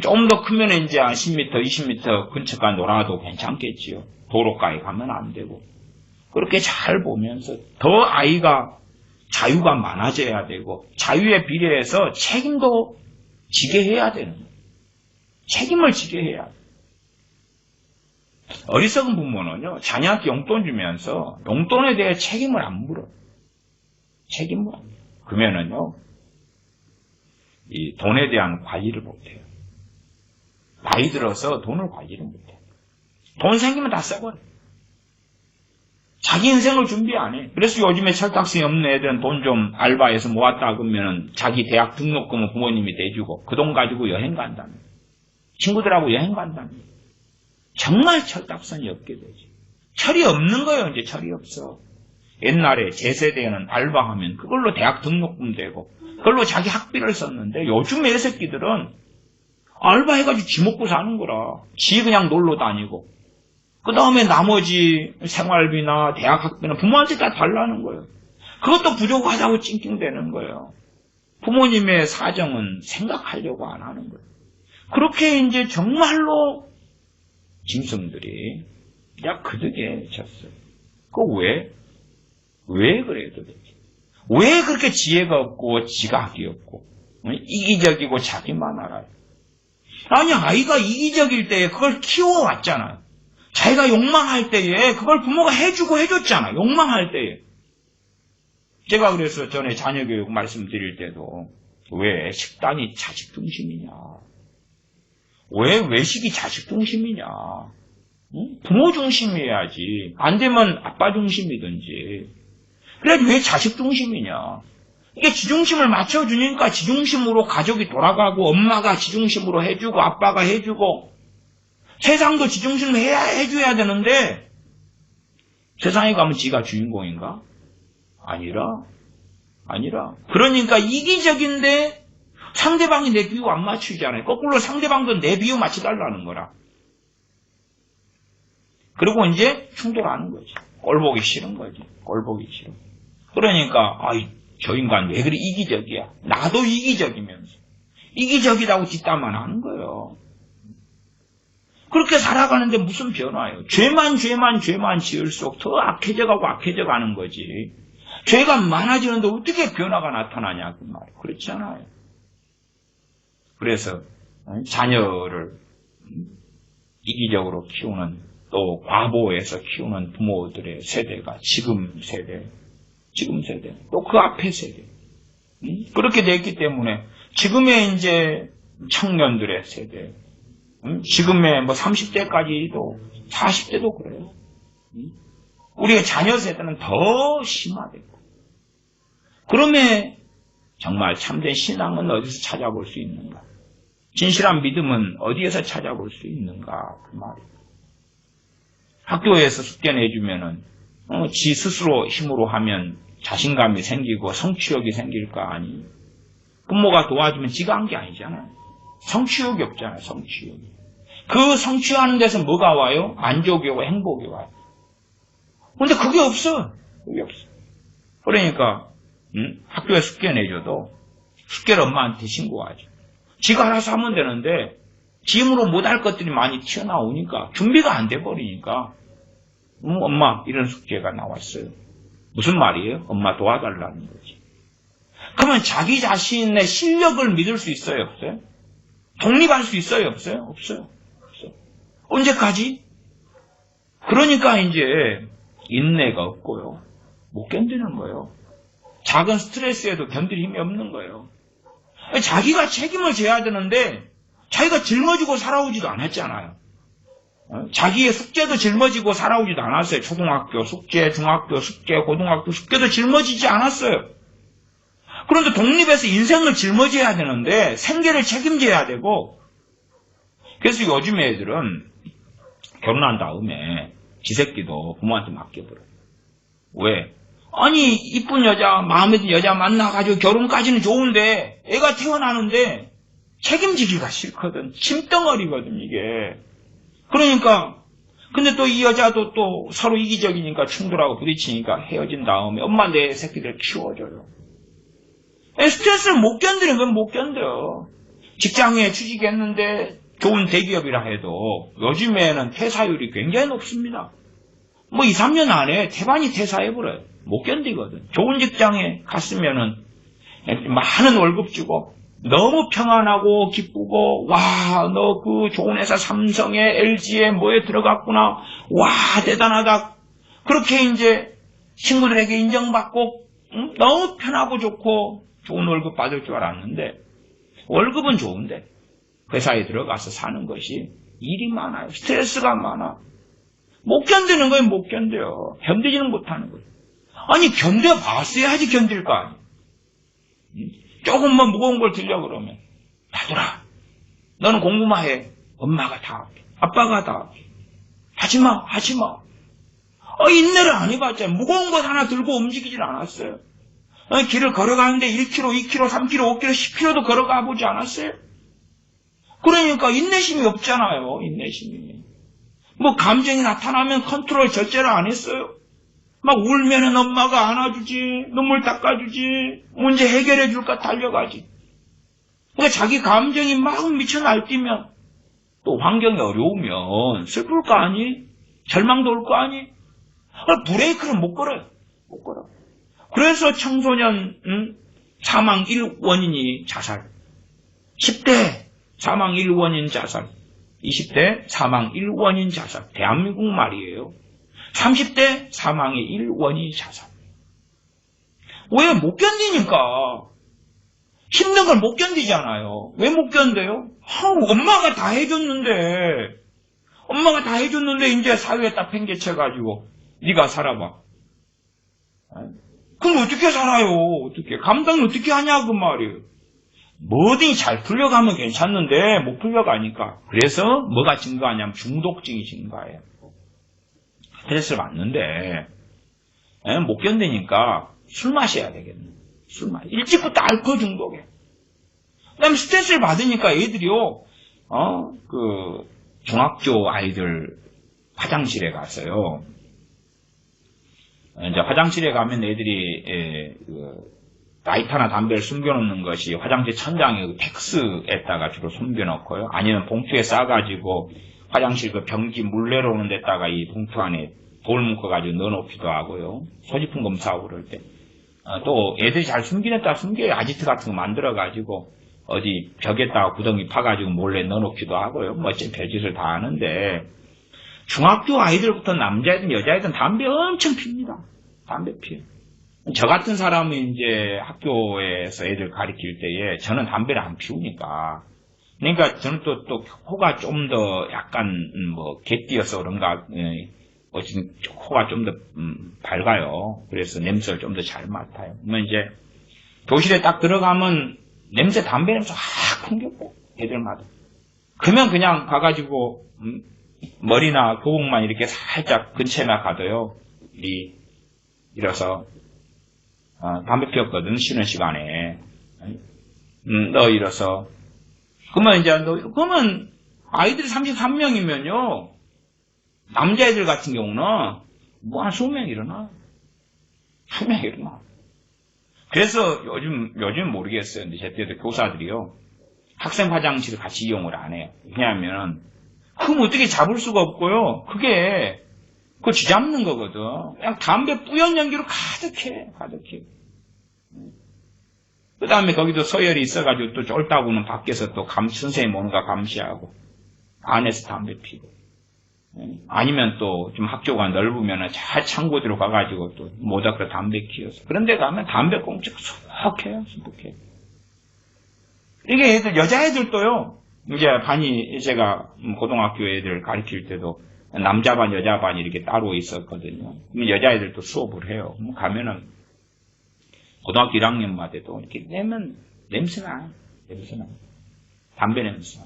좀 더 크면 이제 10m, 20m 근처까지 놀아도 괜찮겠지요. 도로가에 가면 안 되고. 그렇게 잘 보면서 더 아이가 자유가 많아져야 되고 자유에 비례해서 책임도 지게 해야 되는 거예요. 책임을 지게 해야 돼요. 어리석은 부모는요, 자녀한테 용돈 주면서 용돈에 대해 책임을 안 물어요. 책임을 안 물어요. 그러면은요, 이 돈에 대한 관리를 못해요. 나이 들어서 돈을 관리를 못해요. 돈 생기면 다 써버려요. 자기 인생을 준비 안 해. 그래서 요즘에 철딱선이 없는 애들은 돈 좀 알바해서 모았다 그러면은 자기 대학 등록금은 부모님이 대주고 그 돈 가지고 여행 간다면, 친구들하고 여행 간다면 정말 철딱선이 없게 되지. 철이 없는 거예요. 이제 철이 없어. 옛날에 제 세대에는 알바하면 그걸로 대학 등록금 되고 그걸로 자기 학비를 썼는데 요즘 애 새끼들은 알바해가지고 지 먹고 사는 거라. 지 그냥 놀러 다니고 그 다음에 나머지 생활비나 대학 학비는 부모한테 다 달라는 거예요. 그것도 부족하다고 찡찡대는 거예요. 부모님의 사정은 생각하려고 안 하는 거예요. 그렇게 이제 정말로 짐승들이 야 그득에 졌어요. 왜 그래요 도대체? 왜 그렇게 지혜가 없고 지각이 없고 이기적이고 자기만 알아요? 아니 아이가 이기적일 때에 그걸 키워왔잖아요. 자기가 욕망할 때에 그걸 부모가 해주고 해줬잖아요. 욕망할 때에. 제가 그래서 전에 자녀교육 말씀드릴 때도 왜 식단이 자식 중심이냐? 왜 외식이 자식 중심이냐? 응? 부모 중심이어야지. 안 되면 아빠 중심이든지. 그래야지 왜 자식 중심이냐? 이게 지중심을 맞춰주니까 지중심으로 가족이 돌아가고 엄마가 지중심으로 해주고 아빠가 해주고 세상도 지중심으로 해줘야 되는데 세상에 가면 지가 주인공인가? 아니라. 그러니까 이기적인데 상대방이 내 비유 안 맞추잖아요. 거꾸로 상대방도 내 비유 맞춰달라는 거라. 그리고 이제 충돌하는 거지. 꼴 보기 싫은 거지. 꼴 보기 싫어. 그러니까 저 인간 왜 그리 이기적이야. 나도 이기적이면서. 이기적이라고 뒷담만 하는 거예요. 그렇게 살아가는데 무슨 변화예요. 죄만 지을수록 더 악해져 가는 거지. 죄가 많아지는데 어떻게 변화가 나타나냐 그 말이에요. 그렇지 않아요. 그래서 자녀를 이기적으로 키우는 또 과보에서 키우는 부모들의 세대가 지금 세대 또 그 앞의 세대 그렇게 됐기 때문에 지금의 이제 청년들의 세대 지금의 30대까지도 40대도 그래요. 우리의 자녀 세대는 더 심화됐고 그러면 정말 참된 신앙은 어디서 찾아볼 수 있는가? 진실한 믿음은 어디에서 찾아볼 수 있는가? 그 말이에요. 학교에서 숙제 내주면은 지 스스로 힘으로 하면 자신감이 생기고 성취욕이 생길까? 아니. 부모가 도와주면 지가 한 게 아니잖아요. 성취욕이 없잖아요. 성취욕이. 그 성취하는 데서 뭐가 와요? 만족이 오고 행복이 와요. 근데 그게 없어. 그러니까 학교에 숙제 내줘도 숙제를 엄마한테 신고하죠. 지가 알아서 하면 되는데 지 힘으로 못할 것들이 많이 튀어나오니까 준비가 안 돼버리니까 엄마 이런 숙제가 나왔어요. 무슨 말이에요? 엄마 도와달라는 거지. 그러면 자기 자신의 실력을 믿을 수 있어요? 없어요? 독립할 수 있어요? 없어요? 없어요. 언제까지? 그러니까 이제 인내가 없고요. 못 견디는 거예요. 작은 스트레스에도 견딜 힘이 없는 거예요. 자기가 책임을 져야 되는데 자기가 짊어지고 살아오지도 않았잖아요. 자기의 숙제도 짊어지고 살아오지도 않았어요. 초등학교 숙제, 중학교 숙제, 고등학교 숙제도 짊어지지 않았어요. 그런데 독립해서 인생을 짊어져야 되는데 생계를 책임져야 되고 그래서 요즘 애들은 결혼한 다음에 지 새끼도 부모한테 맡겨버려요. 왜? 아니 이쁜 여자, 마음에 드는 여자 만나가지고 결혼까지는 좋은데 애가 태어나는데 책임지기가 싫거든. 짐덩어리거든 이게. 그러니까 근데 또 이 여자도 또 서로 이기적이니까 충돌하고 부딪히니까 헤어진 다음에 엄마 내 새끼들 키워줘요. 스트레스를 못 견디는 건 못 견뎌. 직장에 취직했는데 좋은 대기업이라 해도 요즘에는 퇴사율이 굉장히 높습니다. 2, 3년 안에 태반이 퇴사해버려요. 못 견디거든. 좋은 직장에 갔으면은 많은 월급 주고 너무 평안하고 기쁘고 와, 너 그 좋은 회사 삼성에 LG에 뭐에 들어갔구나. 와, 대단하다. 그렇게 이제 친구들에게 인정받고 너무 편하고 좋고 좋은 월급 받을 줄 알았는데 월급은 좋은데 회사에 들어가서 사는 것이 일이 많아요. 스트레스가 많아. 못 견디는 거예요. 못 견뎌요. 견디지는 못하는 거예요. 아니 견뎌봤어야지 견딜 거 아니에요. 조금만 무거운 걸 들려 그러면 놔둬라. 너는 공부만 해. 엄마가 다 할게. 아빠가 다 할게. 하지마. 하지마. 인내를 안 해봤잖아요. 무거운 것 하나 들고 움직이질 않았어요. 길을 걸어가는데 1km, 2km, 3km, 5km, 10km도 걸어가 보지 않았어요. 그러니까 인내심이 없잖아요. 인내심이. 뭐 감정이 나타나면 컨트롤 절제를 안 했어요. 막 울면은 엄마가 안아주지, 눈물 닦아주지, 문제 해결해 줄까 달려가지. 그러니까 자기 감정이 막 미쳐 날뛰면 또 환경이 어려우면 슬플 거 아니? 절망도 올 거 아니? 브레이크를 못 걸어요. 못 걸어. 그래서 청소년 사망 1원인이 자살. 10대 사망 1원인 자살. 20대 사망 1원인 자살. 대한민국 말이에요. 30대 사망의 1원이 자살. 왜? 못 견디니까. 힘든 걸 못 견디잖아요. 왜 못 견뎌요? 엄마가 다 해줬는데. 엄마가 다 해줬는데 이제 사회에 딱 팽개쳐가지고 네가 살아봐. 그럼 어떻게 살아요? 어떻게? 감당을 어떻게 하냐 그 말이에요. 뭐든지 잘 풀려가면 괜찮는데 못 풀려가니까. 그래서 뭐가 증가하냐면 중독증이 증가해요. 스트레스를 받는데 못 견디니까 술 마셔야 되겠네. 술 마셔. 일찍부터 알코올 중독에. 그다음에 스트레스를 받으니까 애들이요. 중학교 아이들 화장실에 가서요. 이제 화장실에 가면 애들이 라이터나 담배를 숨겨놓는 것이 화장실 천장에 텍스에다가 주로 숨겨놓고요. 아니면 봉투에 싸가지고 화장실 그 변기 물 내려오는 데다가 이 봉투 안에 돌 묶어가지고 넣어놓기도 하고요. 소지품 검사하고 그럴 때. 또 애들이 잘 숨기겠다 숨겨요. 아지트 같은 거 만들어가지고 어디 벽에다가 구덩이 파가지고 몰래 넣어놓기도 하고요. 멋진 별짓을 다 하는데 중학교 아이들부터 남자애든 여자애든 담배 엄청 핍니다. 담배 피워요. 저 같은 사람은 이제 학교에서 애들 가르칠 때에 저는 담배를 안 피우니까. 그러니까 저는 또 코가 좀 더 약간 개띠여서 그런가 어쨌든 코가 좀 더 밝아요. 그래서 냄새를 좀 더 잘 맡아요. 그러면 이제 교실에 딱 들어가면 담배 냄새 확 풍겼고 애들마다. 그러면 그냥 가가지고 머리나 교복만 이렇게 살짝 근처에나 가도요. 일어서 담배 피웠거든 쉬는 시간에. 너 일어서. 그러면 아이들이 33명이면요. 남자애들 같은 경우는 뭐 한 20명 일어나. 20명 일어나. 그래서 요즘 모르겠어요. 근데 제 때도 교사들이요. 학생 화장실을 같이 이용을 안 해요. 왜냐하면 그럼 어떻게 잡을 수가 없고요. 그거 쥐잡는 거거든. 그냥 담배 뿌연 연기로 가득해. 그 다음에 거기도 서열이 있어가지고 또 쫄다고는 밖에서 또 선생님 오는 거 감시하고 안에서 담배 피고. 아니면 또 좀 학교가 넓으면 잘 창고 들어가가지고 또 모닥불에 담배 키워서. 그런데 가면 담배 꽁초가 수북해요. 이게 여자애들도요. 이제 반이 제가 고등학교 애들 가르칠 때도 남자 반, 여자 반이 이렇게 따로 있었거든요. 그럼 여자애들도 수업을 해요. 가면은 고등학교 1학년만 돼도 이렇게 내면 냄새나. 담배 냄새.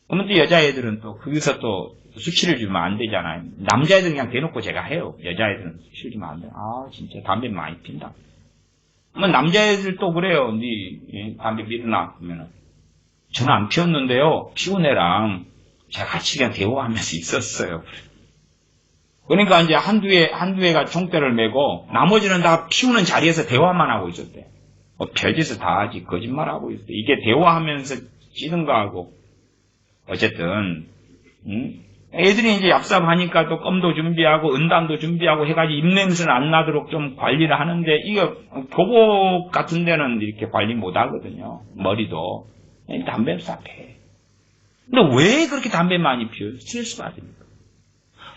그러면 또 여자애들은 또 거기서 또 수치를 주면 안 되잖아요. 남자애들은 그냥 대놓고 제가 해요. 여자애들은 수치를 주면 안 돼요. 진짜 담배 많이 핀다. 그러면 남자애들 또 그래요. 네 담배 피우나? 그러면은 저는 안 피웠는데요. 피운 애랑 제가 같이 그냥 대화하면서 있었어요. 그러니까 이제 한두 애가 총대를 메고 나머지는 다 피우는 자리에서 대화만 하고 있었대. 별짓을 다 하지. 거짓말하고 있었대. 이게 대화하면서 찌는 거하고 어쨌든 애들이 이제 얍삽하니까 또 껌도 준비하고 은단도 준비하고 해가지고 입냄새는 안 나도록 좀 관리를 하는데 이게 교복 같은 데는 이렇게 관리 못 하거든요. 머리도. 담배를 싹해. 근데 왜 그렇게 담배 많이 피워요? 스트레스 받으니까.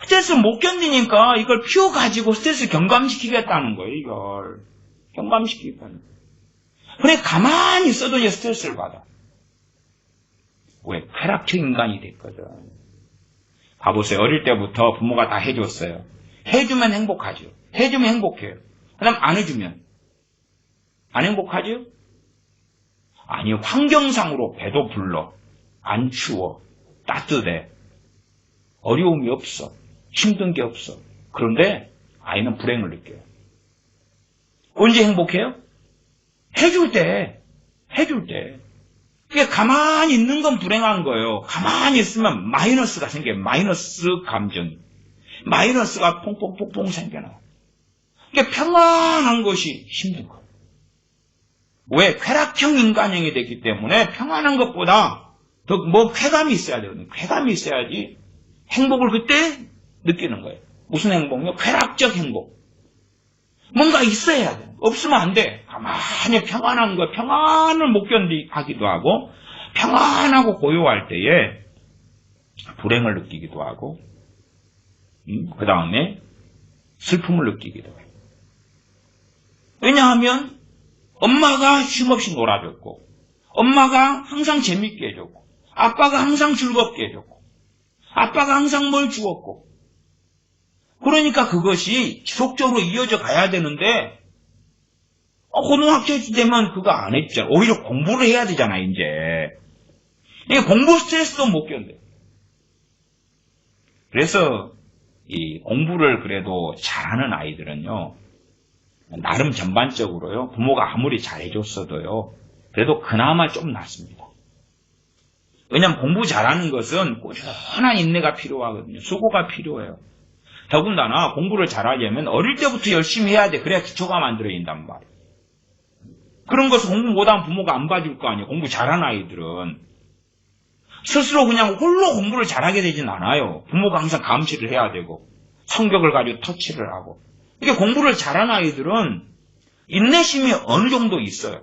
스트레스를 못 견디니까 이걸 피워가지고 스트레스를 경감시키겠다는 거예요, 이걸. 경감시키겠다는 거예요. 그래, 가만히 있어도 이제 스트레스를 받아. 왜? 쾌락형 인간이 됐거든. 봐보세요. 어릴 때부터 부모가 다 해줬어요. 해주면 행복하죠. 해주면 행복해요. 그 다음 안 해주면 안 행복하죠? 아니요. 환경상으로 배도 불러. 안 추워. 따뜻해. 어려움이 없어. 힘든 게 없어. 그런데 아이는 불행을 느껴요. 언제 행복해요? 해줄 때. 해줄 때. 그게 가만히 있는 건 불행한 거예요. 가만히 있으면 마이너스가 생겨요. 마이너스 감정. 마이너스가 퐁퐁퐁퐁 생겨나요. 그게 평안한 것이 힘든 거예요. 왜? 쾌락형 인간형이 됐기 때문에 평안한 것보다 더 쾌감이 있어야 되거든요. 쾌감이 있어야지 행복을 그때 느끼는 거예요. 무슨 행복이요? 쾌락적 행복. 뭔가 있어야 돼. 없으면 안 돼. 가만히 평안한 거, 평안을 못 견디기도 하고, 평안하고 고요할 때에 불행을 느끼기도 하고, 그 다음에 슬픔을 느끼기도 해요. 왜냐하면 엄마가 쉼없이 놀아줬고, 엄마가 항상 재밌게 해줬고, 아빠가 항상 즐겁게 해줬고, 아빠가 항상 뭘 주었고, 그러니까 그것이 지속적으로 이어져 가야 되는데, 고등학교 되면 그거 안 했잖아. 오히려 공부를 해야 되잖아, 이제. 이게 공부 스트레스도 못 견뎌요. 그래서, 이 공부를 그래도 잘하는 아이들은요, 나름 전반적으로요, 부모가 아무리 잘해줬어도요, 그래도 그나마 좀 낫습니다. 왜냐면 공부 잘하는 것은 꾸준한 인내가 필요하거든요. 수고가 필요해요. 더군다나 공부를 잘하려면 어릴 때부터 열심히 해야 돼. 그래야 기초가 만들어진단 말이에요. 그런 것을 공부 못하면 부모가 안 봐줄 거 아니에요. 공부 잘하는 아이들은. 스스로 그냥 홀로 공부를 잘하게 되진 않아요. 부모가 항상 감시를 해야 되고 성격을 가지고 터치를 하고. 이게 공부를 잘하는 아이들은 인내심이 어느 정도 있어요.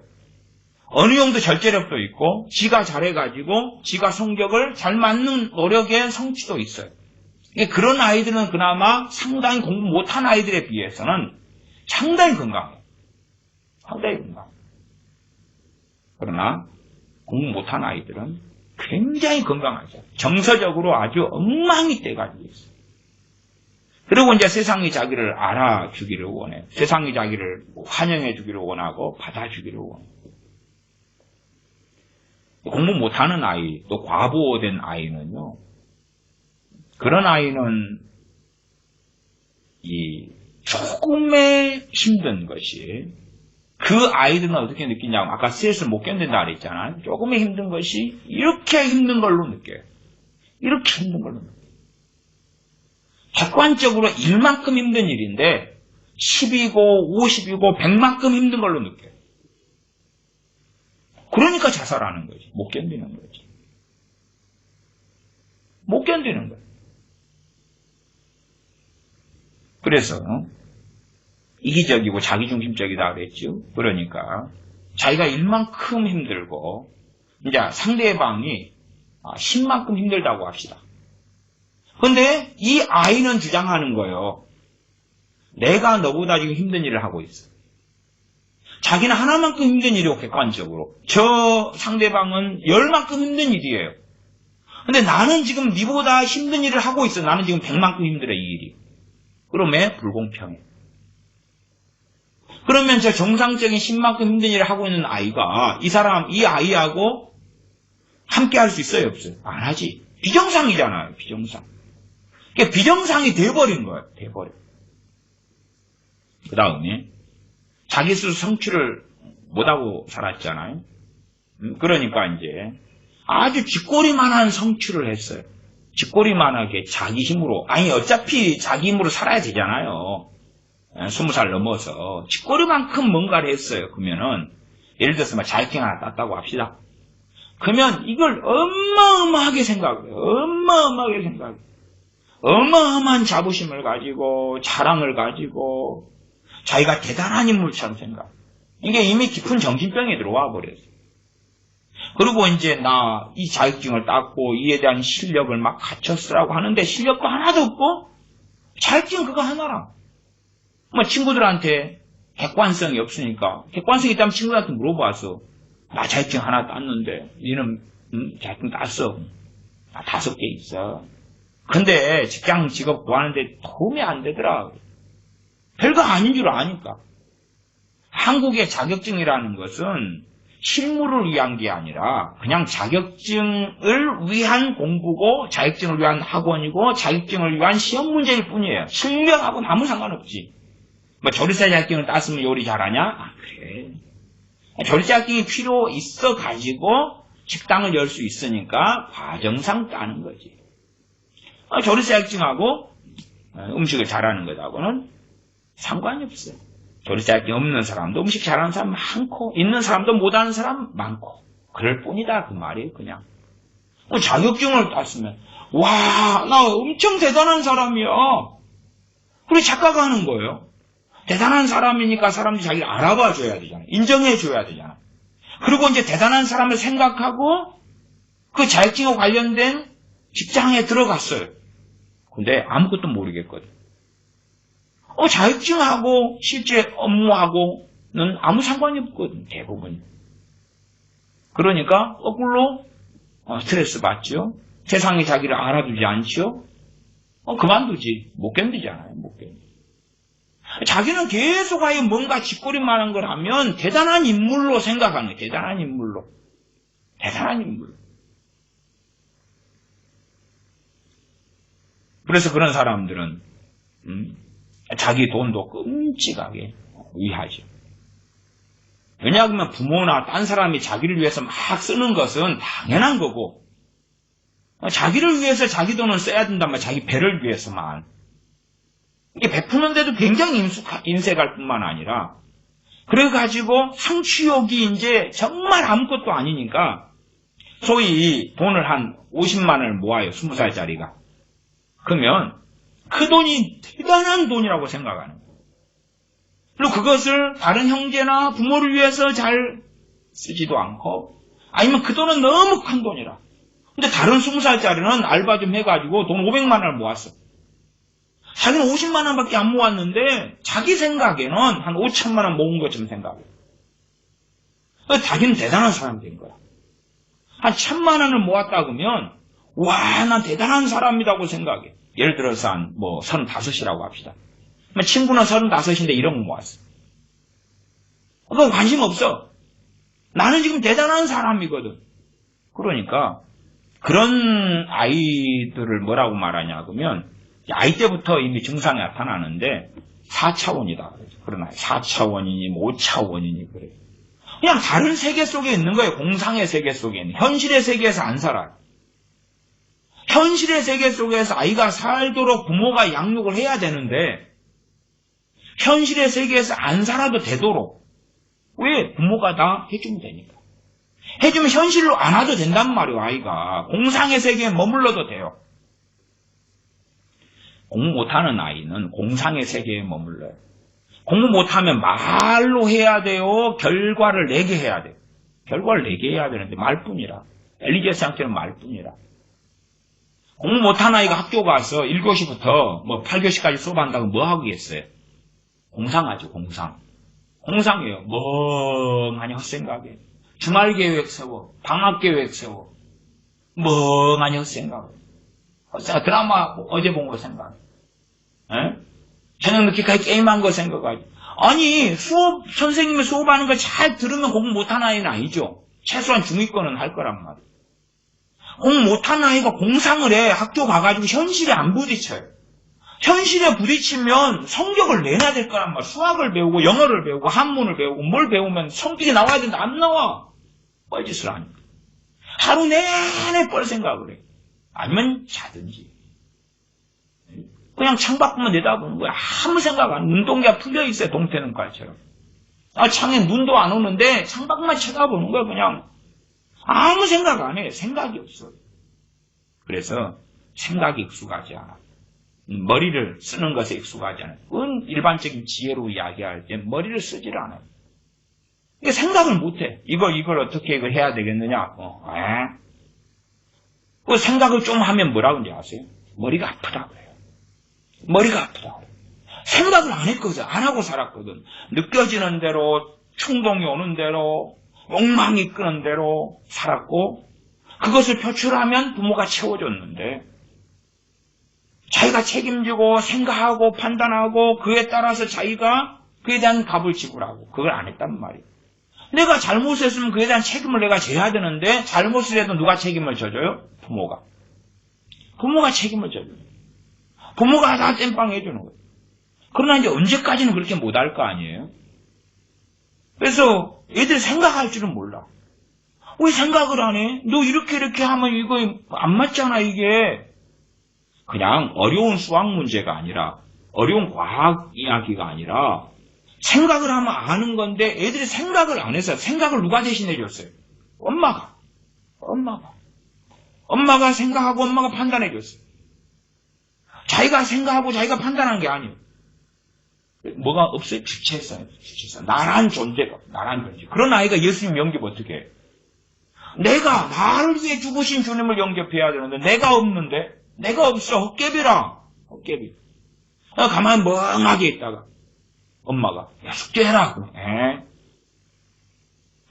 어느 정도 절제력도 있고 지가 잘해가지고 지가 성격을 잘 맞는 노력의 성취도 있어요. 그런 아이들은 그나마 상당히 공부 못한 아이들에 비해서는 상당히 건강해요. 상당히 건강해요. 그러나 공부 못한 아이들은 굉장히 건강하죠. 정서적으로 아주 엉망이 돼가지고 있어요. 그리고 이제 세상이 자기를 알아주기를 원해요. 세상이 자기를 환영해주기를 원하고 받아주기를 원해요. 공부 못하는 아이, 또 과부호된 아이는요, 그런 아이는 이 조금의 힘든 것이 그 아이들은 어떻게 느끼냐면 아까 스트레스를 못 견딘다 그랬잖아요. 조금의 힘든 것이 이렇게 힘든 걸로 느껴요. 이렇게 힘든 걸로 느껴요. 객관적으로 1만큼 힘든 일인데 10이고 50이고 100만큼 힘든 걸로 느껴요. 그러니까 자살하는 거지. 못 견디는 거지. 못 견디는 거예요. 그래서 이기적이고 자기중심적이다 그랬죠. 그러니까 자기가 1만큼 힘들고 이제 상대방이 10만큼 힘들다고 합시다. 그런데 이 아이는 주장하는 거예요. 내가 너보다 지금 힘든 일을 하고 있어. 자기는 하나만큼 힘든 일이고 객관적으로. 저 상대방은 10만큼 힘든 일이에요. 근데 나는 지금 니보다 힘든 일을 하고 있어. 나는 지금 100만큼 힘들어 이 일이. 그러면 불공평해. 그러면 저 정상적인 10만큼 힘든 일을 하고 있는 아이가 이 아이하고 함께 할 수 있어요? 없어요? 안 하지. 비정상이잖아요. 비정상. 그러니까 비정상이 돼버린 거예요. 돼버려. 그 다음에 자기 스스로 성취를 못하고 살았잖아요. 그러니까 이제 아주 쥐꼬리만한 성취를 했어요. 쥐꼬리만하게 자기 힘으로. 아니 어차피 자기 힘으로 살아야 되잖아요. 20살 넘어서 쥐꼬리만큼 뭔가를 했어요. 그러면은 예를 들어서 막 자격증 하나 땄다고 합시다. 그러면 이걸 어마어마하게 생각해요. 어마어마하게 생각해요. 어마어마한 자부심을 가지고 자랑을 가지고 자기가 대단한 인물처럼 생각. 이게 이미 깊은 정신병에 들어와 버렸어요. 그리고 이제 나 이 자격증을 땄고 이에 대한 실력을 막 갖췄으라고 하는데 실력도 하나도 없고 자격증 그거 하나랑 뭐 친구들한테 객관성이 없으니까 객관성이 있다면 친구들한테 물어봐서 나 자격증 하나 땄는데 니는 자격증 땄어. 나 5개 있어. 근데 직장 직업 구하는데 도움이 안 되더라. 별거 아닌 줄 아니까. 한국의 자격증이라는 것은 실무를 위한 게 아니라 그냥 자격증을 위한 공부고 자격증을 위한 학원이고 자격증을 위한 시험 문제일 뿐이에요. 실력하고는 아무 상관없지. 뭐 조리사 자격증을 땄으면 요리 잘하냐? 아, 그래. 조리사 자격증이 필요 있어 가지고 식당을 열 수 있으니까 과정상 따는 거지. 조리사 자격증하고 음식을 잘하는 것하고는 상관이 없어요. 조리사 자격증 없는 사람도 음식 잘하는 사람 많고 있는 사람도 못하는 사람 많고 그럴 뿐이다 그 말이에요. 그냥 자격증을 땄으면 와 나 엄청 대단한 사람이야. 그래 착각을 하는 거예요. 대단한 사람이니까 사람들이 자기를 알아봐 줘야 되잖아. 인정해 줘야 되잖아. 그리고 이제 대단한 사람을 생각하고 그 자격증과 관련된 직장에 들어갔어요. 근데 아무것도 모르겠거든. 자격증하고 실제 업무하고는 아무 상관이 없거든, 대부분. 그러니까 거꾸로 스트레스 받죠. 세상이 자기를 알아주지 않죠. 그만두지. 못 견디잖아요, 못 견디. 자기는 계속 아예 뭔가 짓거리만한 걸 하면 대단한 인물로 생각하는 거예요. 대단한 인물로. 대단한 인물로. 그래서 그런 사람들은 자기 돈도 끔찍하게 위하죠. 왜냐하면 부모나 딴 사람이 자기를 위해서 막 쓰는 것은 당연한 거고 자기를 위해서 자기 돈을 써야 된단 말이야. 자기 배를 위해서만. 이게 베푸는데도 굉장히 인색할 뿐만 아니라 그래가지고 성취욕이 이제 정말 아무것도 아니니까 소위 돈을 한 50만 원을 모아요. 20살짜리가. 그러면 그 돈이 대단한 돈이라고 생각하는 거예요. 그리고 그것을 다른 형제나 부모를 위해서 잘 쓰지도 않고 아니면 그 돈은 너무 큰 돈이라. 근데 다른 20살짜리는 알바 좀 해가지고 돈 500만 원을 모았어. 자기는 50만 원밖에 안 모았는데 자기 생각에는 한 5천만 원 모은 것처럼 생각해요. 자기는 대단한 사람이 된 거야. 한 1,000만 원을 모았다 그러면 와, 난 대단한 사람이라고 생각해. 예를 들어서 한 35이라고 합시다. 친구는 35인데 1억 모았어. 그거 관심 없어. 나는 지금 대단한 사람이거든. 그러니까 그런 아이들을 뭐라고 말하냐 그러면 아이 때부터 이미 증상이 나타나는데 4차원이다. 그런 아이. 4차원이니 5차원이니 그래. 그냥 다른 세계 속에 있는 거예요. 공상의 세계 속에 있는. 현실의 세계에서 안 살아요. 현실의 세계 속에서 아이가 살도록 부모가 양육을 해야 되는데 현실의 세계에서 안 살아도 되도록 왜? 부모가 다 해주면 되니까. 해주면 현실로 안 와도 된단 말이에요. 아이가. 공상의 세계에 머물러도 돼요. 공부 못하는 아이는 공상의 세계에 머물러요. 공부 못하면 말로 해야 돼요. 결과를 내게 해야 돼요. 결과를 내게 해야 되는데 말뿐이라. 엘리제스한테는 말뿐이라. 공부 못한 아이가 학교 가서 1교시부터 8교시까지 수업한다고 뭐 하겠어요? 공상하죠, 공상. 공상이에요. 멍하니 헛생각해. 주말 계획 세워. 방학 계획 세워. 멍하니 헛생각해. 드라마 어제 본 거 생각해. 저녁 늦게까지 게임한 거 생각하지. 아니, 선생님이 수업하는 걸 잘 들으면 공부 못한 아이는 아니죠. 최소한 중위권은 할 거란 말이에요. 공부 못한 아이가 공상을 해. 학교 가가지고 현실에 안 부딪혀요. 현실에 부딪히면 성적을 내놔야 될 거란 말이에요. 수학을 배우고 영어를 배우고 한문을 배우고 뭘 배우면 성적이 나와야 되는데 안 나와. 뻘짓을 하니까. 하루 내내 뻘 생각을 해. 아니면 자든지. 그냥 창밖만 내다보는 거야. 아무 생각 안 해. 눈동자 풀려 있어요. 동태눈깔처럼. 창에 눈도 안 오는데 창밖만 쳐다보는 거야. 그냥. 아무 생각 안 해. 생각이 없어. 그래서 생각이 익숙하지 않아. 머리를 쓰는 것에 익숙하지 않아요. 그건 일반적인 지혜로 이야기할 때 머리를 쓰지를 않아요. 이게 생각을 못해. 이걸 어떻게 이걸 해야 되겠느냐. 그 생각을 좀 하면 뭐라고 이제 아세요? 머리가 아프다고 해요. 머리가 아프다고 해요. 생각을 안 했거든. 안 하고 살았거든. 느껴지는 대로, 충동이 오는 대로, 욕망이 끄는 대로 살았고, 그것을 표출하면 부모가 채워줬는데, 자기가 책임지고 생각하고 판단하고 그에 따라서 자기가 그에 대한 값을 지불하고 그걸 안 했단 말이에요. 내가 잘못했으면 그에 대한 책임을 내가 져야 되는데 잘못을 해도 누가 책임을 져줘요? 부모가. 부모가 책임을 져줘요. 부모가 다 땜빵 해주는 거예요. 그러나 이제 언제까지는 그렇게 못할 거 아니에요? 그래서 애들 생각할 줄은 몰라. 왜 생각을 안 해? 너 이렇게 하면 이거 안 맞잖아 이게. 그냥 어려운 수학 문제가 아니라 어려운 과학 이야기가 아니라 생각을 하면 아는 건데 애들이 생각을 안 해서 생각을 누가 대신해 줬어요? 엄마가 생각하고 엄마가 판단해 줬어요. 자기가 생각하고 자기가 판단한 게 아니에요. 뭐가 없어요? 주체성. 나란 존재가 나란 존재. 그런 아이가 예수님 영접 어떻게 해? 내가 나를 위해 죽으신 주님을 영접해야 되는데 내가 없는데 내가 없어. 헛개비라. 헛개비. 가만히 멍하게 있다가 엄마가 야 숙제해라.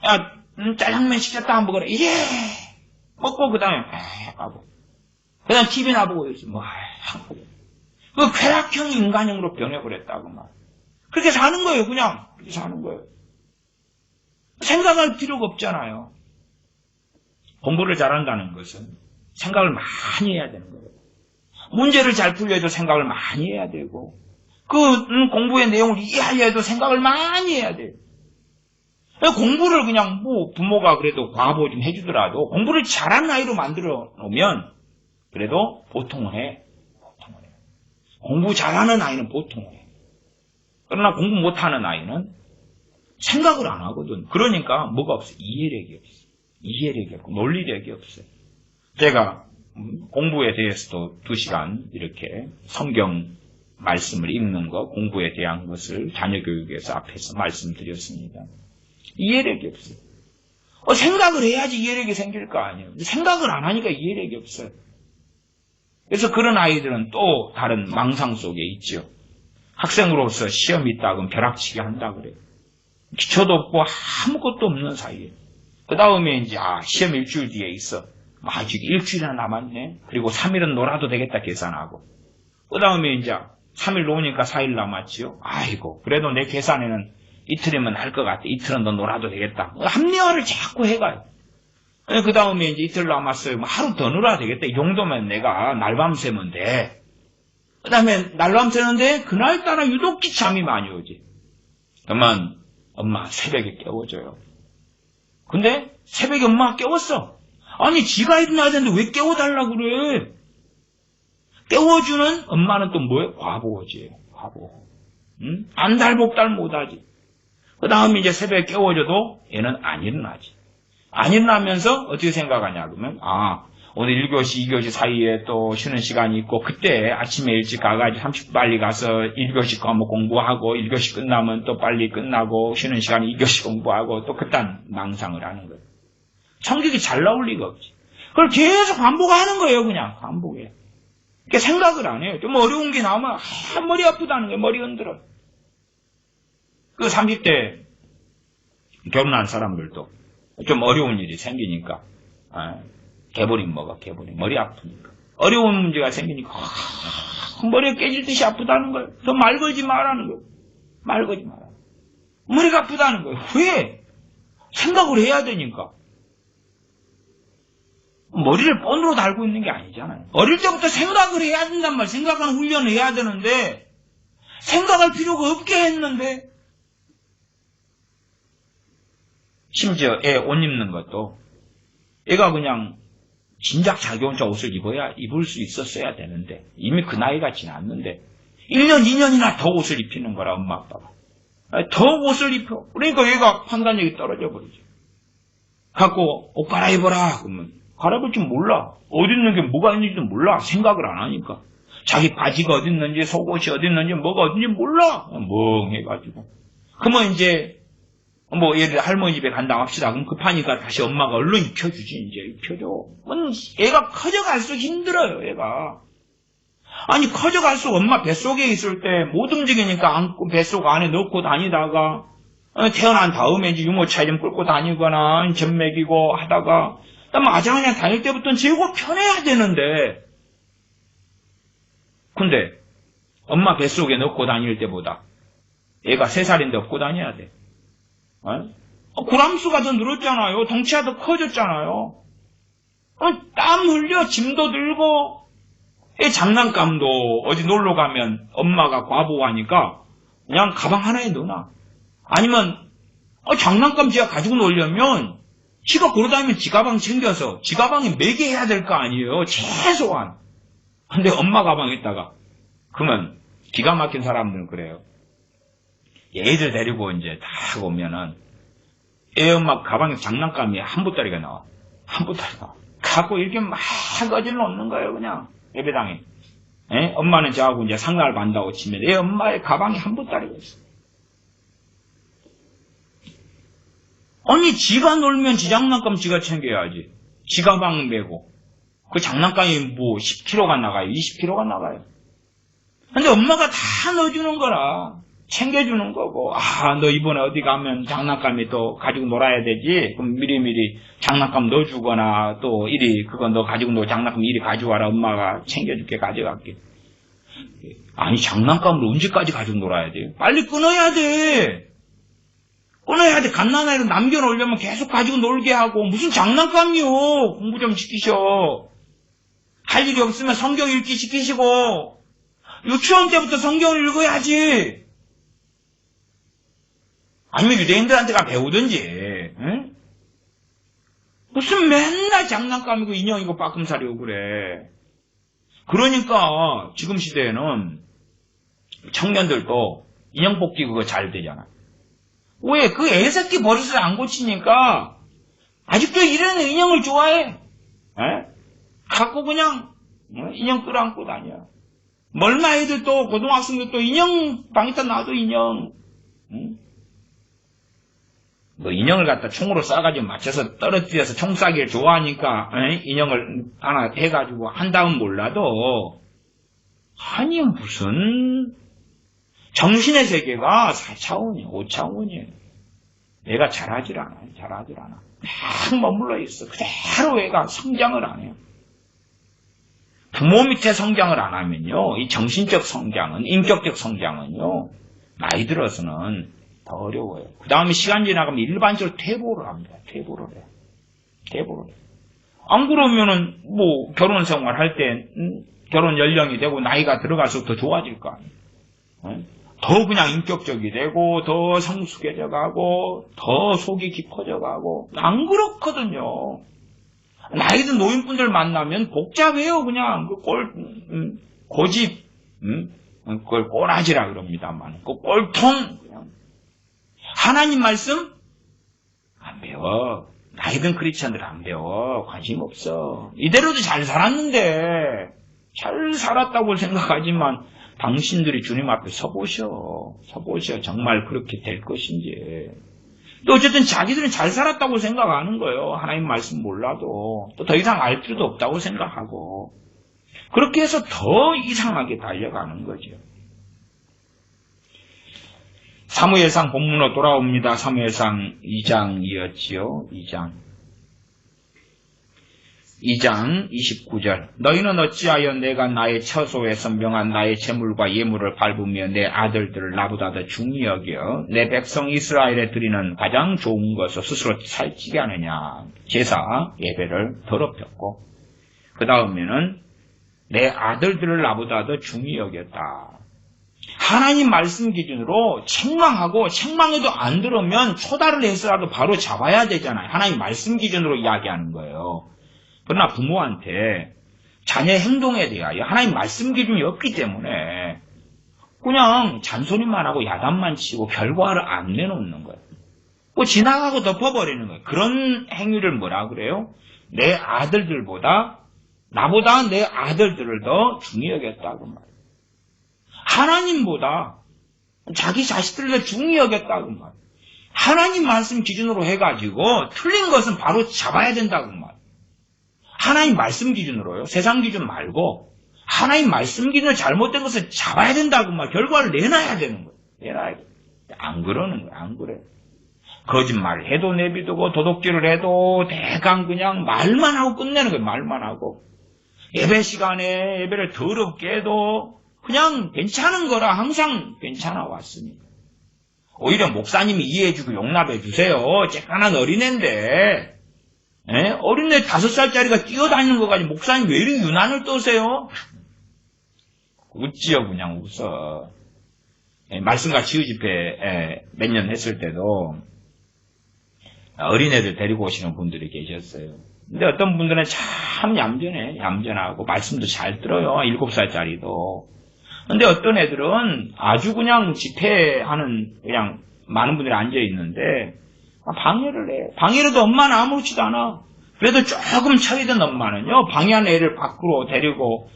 야 짜장면 시켰다 한번 먹어라. 예. 먹고 그 다음에 하고 그 다음 TV나 보고 있어. 그 쾌락형 인간형으로 변해버렸다고 말. 그렇게 사는 거예요. 그냥 그렇게 사는 거예요. 생각할 필요가 없잖아요. 공부를 잘한다는 것은 생각을 많이 해야 되는 거예요. 문제를 잘 풀려도 생각을 많이 해야 되고 그 공부의 내용을 이해하려도 생각을 많이 해야 돼요. 공부를 그냥 부모가 그래도 과보 좀 해주더라도 공부를 잘한 아이로 만들어 놓으면 그래도 보통은 해. 공부 잘하는 아이는 보통은 해. 그러나 공부 못하는 아이는 생각을 안 하거든. 그러니까 뭐가 없어? 이해력이 없어. 이해력이 없고 논리력이 없어요. 제가 공부에 대해서도 2시간 이렇게 성경 말씀을 읽는 거, 공부에 대한 것을 자녀교육에서 앞에서 말씀드렸습니다. 이해력이 없어요. 생각을 해야지 이해력이 생길 거 아니에요. 생각을 안 하니까 이해력이 없어요. 그래서 그런 아이들은 또 다른 망상 속에 있죠. 학생으로서 시험이 있다 그러면 벼락치기 한다 그래요. 기초도 없고 아무것도 없는 사이에. 그 다음에 이제 시험 일주일 뒤에 있어. 아직 일주일이나 남았네. 그리고 3일은 놀아도 되겠다 계산하고. 그 다음에 이제 3일 노니까 4일 남았지요. 아이고 그래도 내 계산에는 이틀이면 할 것 같아. 이틀은 더 놀아도 되겠다. 합리화를 자꾸 해가요. 그 다음에 이제 이틀 남았어요. 하루 더 놀아야 되겠다. 이 정도면 내가 날밤 새면 돼. 그 다음에 날밤 새는데 그날따라 유독 잠이 많이 오지. 그러면 엄마 새벽에 깨워줘요. 근데 새벽에 엄마가 깨웠어. 아니 지가 일어나야 되는데 왜 깨워달라고 그래. 깨워주는 엄마는 또 뭐예요? 과보지. 과보. 안달복달 못하지. 그 다음에 이제 새벽에 깨워줘도 얘는 안 일어나지. 안 일어나면서 어떻게 생각하냐 그러면 오늘 1교시 2교시 사이에 또 쉬는 시간이 있고 그때 아침에 일찍 가가지고 30분 빨리 가서 1교시 과목 공부하고 1교시 끝나면 또 빨리 끝나고 쉬는 시간에 2교시 공부하고 또 그딴 망상을 하는 거예요. 성격이 잘 나올 리가 없지. 그걸 계속 반복하는 거예요. 그냥 반복해. 그러니까 생각을 안 해요. 좀 어려운 게 나오면 머리 아프다는 거예요. 머리 흔들어. 그 30대 결혼한 사람들도 좀 어려운 일이 생기니까 개보림 먹어. 개보림. 머리 아프니까. 어려운 문제가 생기니까 머리가 깨질 듯이 아프다는 거예요. 더 말 걸지 말라는 거예요. 말 걸지 마라. 머리가 아프다는 거예요. 왜? 생각을 해야 되니까. 머리를 뻔으로 달고 있는 게 아니잖아요. 어릴 때부터 생각을 해야 된단 말이에요. 생각하는 훈련을 해야 되는데 생각할 필요가 없게 했는데 심지어 애 옷 입는 것도 애가 그냥 진작 자기 혼자 옷을 입을 수 있었어야 되는데 이미 그 나이가 지났는데 1년 2년이나 더 옷을 입히는 거라 엄마 아빠가 더 옷을 입혀. 그러니까 얘가 판단력이 떨어져 버리죠. 갖고 옷 갈아입어라 그러면 갈아입을 줄 몰라. 어디 있는 게 뭐가 있는지도 몰라. 생각을 안 하니까. 자기 바지가 어딨는지 속옷이 어딨는지 뭐가 어딘지 몰라. 멍해가지고. 그러면 이제 뭐 예를 들어 할머니 집에 간다 합시다. 그럼 급하니까 다시 엄마가 얼른 입혀주지. 이제 입혀줘. 애가 커져갈수록 힘들어요. 애가. 아니 커져갈수록 엄마 뱃속에 있을 때 못 움직이니까 안고 뱃속 안에 넣고 다니다가 태어난 다음에 이제 유모차 좀 끌고 다니거나 젖 먹이고 하다가 아장아장 다닐 때부터는 제고 편해야 되는데 근데 엄마 뱃속에 넣고 다닐 때보다 애가 3살인데 업고 다녀야 돼. 고람수가 더 늘었잖아요. 덩치가 더 커졌잖아요. 땀 흘려 짐도 들고 장난감도 어디 놀러 가면 엄마가 과보하니까 그냥 가방 하나에 넣어놔. 아니면 장난감 지가 가지고 놀려면 지가 걸어다니면 지 가방 챙겨서 지 가방에 매개해야 될 거 아니에요. 최소한. 근데 엄마 가방에다가 그러면 기가 막힌 사람들은 그래요. 애들 데리고 이제 딱 오면은 애 엄마 가방에 장난감이 한 보따리가 나와. 한 보따리가 나와. 갖고 이렇게 막 어질러 놓는 거예요. 그냥 예배당에. 엄마는 저하고 이제 상날 반다고 치면 애 엄마의 가방에 한 보따리가 있어. 아니 지가 놀면 지 장난감 지가 챙겨야지. 지 가방 메고. 그 장난감이 뭐 10kg가 나가요. 20kg가 나가요. 근데 엄마가 다 넣어주는 거라. 챙겨주는 거고. 너 이번에 어디 가면 장난감이 또 가지고 놀아야 되지. 그럼 미리미리 장난감 넣어주거나 또 이리 그거 너 가지고 놀 장난감 이리 가져와라. 엄마가 챙겨줄게 가져갈게. 아니 장난감을 언제까지 가지고 놀아야 돼? 빨리 끊어야 돼. 끊어야 돼. 갓난아이로 남겨놓으려면 계속 가지고 놀게 하고 무슨 장난감이요. 공부 좀 시키셔. 할 일이 없으면 성경 읽기 시키시고 유치원 때부터 성경을 읽어야지. 아니면 유대인들한테가 배우든지. 응? 무슨 맨날 장난감이고 인형이고 빠끔살이고 그래. 그러니까 지금 시대에는 청년들도 인형 뽑기 그거 잘 되잖아. 왜? 그 애새끼 버릇을 안 고치니까 아직도 이런 인형을 좋아해. 갖고 그냥 인형 끌어안고 다녀. 멀마 애들 또 고등학생들 또 인형 방에다 놔도 인형. 뭐 인형을 갖다 총으로 쏴가지고 맞춰서 떨어뜨려서 총 쏴기를 좋아하니까 인형을 하나 해가지고 한다면 몰라도 아니 무슨 정신의 세계가 4차원이에요. 5차원이에요. 애가 잘하질 않아. 딱 머물러 있어. 그대로 애가 성장을 안 해요. 부모 밑에 성장을 안 하면요. 이 정신적 성장은, 인격적 성장은요. 나이 들어서는 더 어려워요. 그 다음에 시간 지나가면 일반적으로 퇴보를 합니다. 퇴보를 해. 안 그러면은 뭐 결혼 생활 할 때 결혼 연령이 되고 나이가 들어갈수록 더 좋아질 거 아니에요. 더 그냥 인격적이 되고 더 성숙해져 가고 더 속이 깊어져 가고 안 그렇거든요. 나이 든 노인분들 만나면 복잡해요. 그냥 고집 그걸 꼬라지라 그럽니다만 그 꼴통 그냥 하나님 말씀 안 배워. 나이 든 크리스찬들 안 배워. 관심 없어. 이대로도 잘 살았는데 잘 살았다고 생각하지만 당신들이 주님 앞에 서보셔. 정말 그렇게 될 것인지. 또 어쨌든 자기들은 잘 살았다고 생각하는 거예요. 하나님 말씀 몰라도. 또 더 이상 알 필요도 없다고 생각하고. 그렇게 해서 더 이상하게 달려가는 거죠. 사무엘상 본문으로 돌아옵니다. 사무엘상 2장이었지요. 2장 29절. 너희는 어찌하여 내가 나의 처소에서 명한 나의 제물과 예물을 밟으며 내 아들들을 나보다 더 중히 여겨 내 백성 이스라엘에 드리는 가장 좋은 것을 스스로 살찌게 하느냐. 제사 예배를 더럽혔고 그 다음에는 내 아들들을 나보다 더 중히 여겼다. 하나님 말씀 기준으로 책망하고 책망해도 안 들으면 초달을 해서라도 바로 잡아야 되잖아요. 하나님 말씀 기준으로 이야기하는 거예요. 그러나 부모한테 자녀의 행동에 대하여 하나님 말씀 기준이 없기 때문에 그냥 잔소리만 하고 야단만 치고 결과를 안 내놓는 거예요. 뭐 지나가고 덮어버리는 거예요. 그런 행위를 뭐라 그래요? 내 아들들보다 나보다 내 아들들을 더 중히 여겼다고 말이에요. 하나님보다 자기 자식들을 더 중히 여겼다고 말이에요. 하나님 말씀 기준으로 해가지고 틀린 것은 바로 잡아야 된다고 말이에요. 하나님 말씀 기준으로요. 세상 기준 말고 하나님 말씀 기준으로 잘못된 것을 잡아야 된다고 말이에요. 결과를 내놔야 되는 거예요. 내놔야 돼요. 안 그러는 거예요. 안 그래요. 거짓말을 해도 내비두고 도둑질을 해도 대강 그냥 말만 하고 끝내는 거예요. 말만 하고. 예배 시간에 예배를 더럽게 해도 그냥 괜찮은 거라 항상 괜찮아 왔습니다. 오히려 목사님이 이해해주고 용납해 주세요. 쬐깐한 어린애인데 어린애 5살짜리가 뛰어다니는 거 가지고 목사님 왜 이렇게 유난을 떠세요? 웃지요. 그냥 웃어. 말씀과 치유집회 몇 년 했을 때도 어린애들 데리고 오시는 분들이 계셨어요. 근데 어떤 분들은 참 얌전하고 말씀도 잘 들어요. 7살짜리도. 근데 어떤 애들은 아주 그냥 집회하는 그냥 많은 분들이 앉아 있는데 방해를 해. 방해를 해도 엄마는 아무렇지도 않아. 그래도 조금 차이든 엄마는요, 방해하는 애를 밖으로 데리고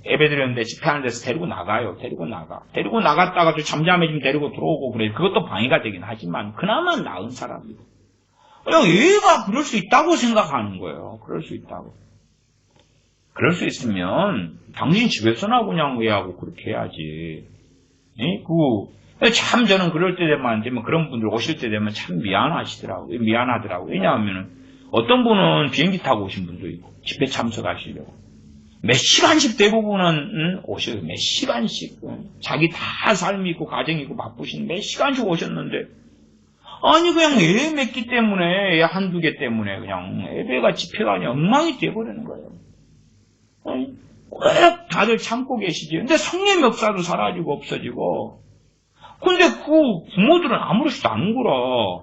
예배 드렸는데 집회하는 데서 데리고 나가요. 데리고 나갔다가 또 잠잠해지면 데리고 들어오고 그래. 그것도 방해가 되긴 하지만 그나마 나은 사람이고. 그냥 얘가 그럴 수 있다고 생각하는 거예요. 그럴 수 있다고. 그럴 수 있으면 당신 집에서나 그냥 얘하고 그렇게 해야지. 참 저는 그럴 때 되면 그런 분들 오실 때 되면 참 미안하더라고요. 왜냐하면 어떤 분은 비행기 타고 오신 분도 있고 집회 참석하시려고 몇 시간씩 대부분은 오셔요. 몇 시간씩. 자기 다 삶이 있고 가정이 있고 바쁘신 몇 시간씩 오셨는데 아니 그냥 예배 몇 개 때문에 한두 개 때문에 그냥 예배가 집회가 아니라 엉망이 되어버리는 거예요. 꼭 다들 참고 계시지. 근데 성령 역사도 사라지고 없어지고 근데 그 부모들은 아무렇지도 않은 거라.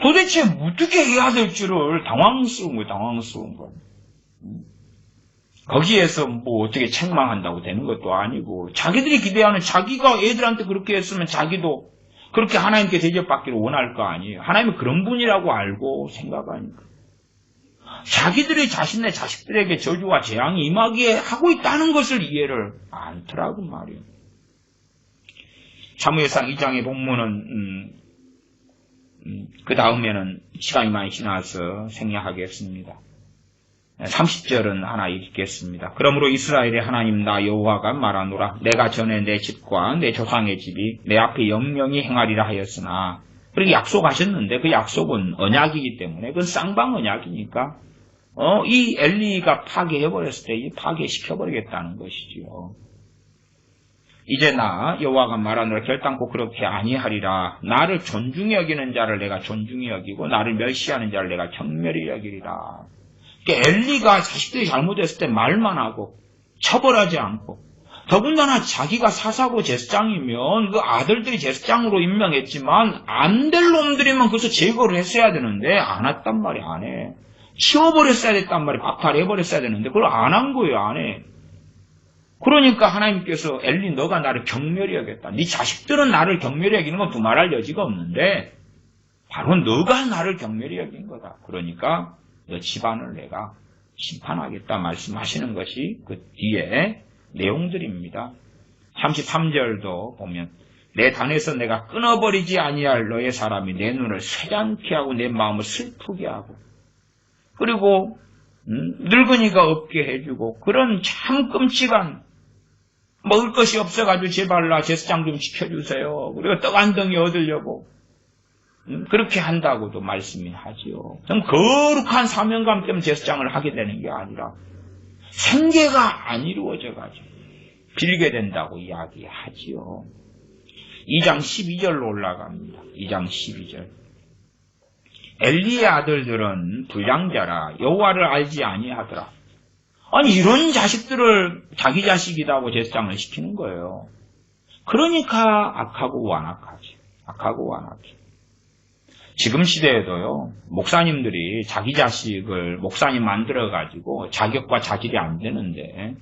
도대체 어떻게 해야 될지를 당황스러운 거예요. 거기에서 뭐 어떻게 책망한다고 되는 것도 아니고 자기들이 기대하는 자기가 애들한테 그렇게 했으면 자기도 그렇게 하나님께 대접받기를 원할 거 아니에요. 하나님은 그런 분이라고 알고 생각하니까. 자기들이 자신의 자식들에게 저주와 재앙이 임하게 하고 있다는 것을 이해를 않더라고 말이에요. 사무엘상 2장의 본문은 그 다음에는 시간이 많이 지나서 생략하겠습니다. 30절은 하나 읽겠습니다. 그러므로 이스라엘의 하나님 나 여호와가 말하노라. 내가 전에 내 집과 내 조상의 집이 내 앞에 영영히 행하리라 하였으나 그렇게 약속하셨는데 그 약속은 언약이기 때문에 그건 쌍방 언약이니까 이 엘리가 파괴해버렸을 때 파괴시켜버리겠다는 것이지요. 이제 나 여호와가 말하노라. 결단코 그렇게 아니하리라. 나를 존중히 여기는 자를 내가 존중히 여기고 나를 멸시하는 자를 내가 경멸히 여기리라. 그러니까 엘리가 자식들이 잘못했을 때 말만 하고 처벌하지 않고 더군다나 자기가 사사고 제사장이면 그 아들들이 제사장으로 임명했지만 안 될 놈들이면 그래서 제거를 했어야 되는데 안 했단 말이야. 안 해. 치워버렸어야 됐단 말이야. 박탈해버렸어야 되는데 그걸 안 한 거예요. 안 해. 그러니까 하나님께서 엘리 너가 나를 경멸히 여겼다. 네 자식들은 나를 경멸히 여기는 건 두말할 여지가 없는데 바로 너가 나를 경멸히 여긴 거다. 그러니까 너 집안을 내가 심판하겠다 말씀하시는 것이 그 뒤에 내용들입니다. 33절도 보면 내 단에서 내가 끊어버리지 아니할 너의 사람이 내 눈을 쇠잔케 하고 내 마음을 슬프게 하고 그리고 늙은이가 없게 해주고 그런 참 끔찍한 먹을 것이 없어가지고 제발 나 제사장 좀 시켜주세요. 그리고 떡 한 덩이 얻으려고 그렇게 한다고도 말씀이 하지요. 좀 거룩한 사명감 때문에 제사장을 하게 되는 게 아니라 생계가 안 이루어져가지고 빌게 된다고 이야기하지요. 2장 12절로 올라갑니다. 2장 12절. 엘리의 아들들은 불량자라 여호와를 알지 아니하더라. 아니 이런 자식들을 자기 자식이라고 제사장을 시키는 거예요. 그러니까 악하고 완악하지. 악하고 완악해. 지금 시대에도요, 목사님들이 자기 자식을 목사님 만들어가지고 자격과 자질이 안 되는데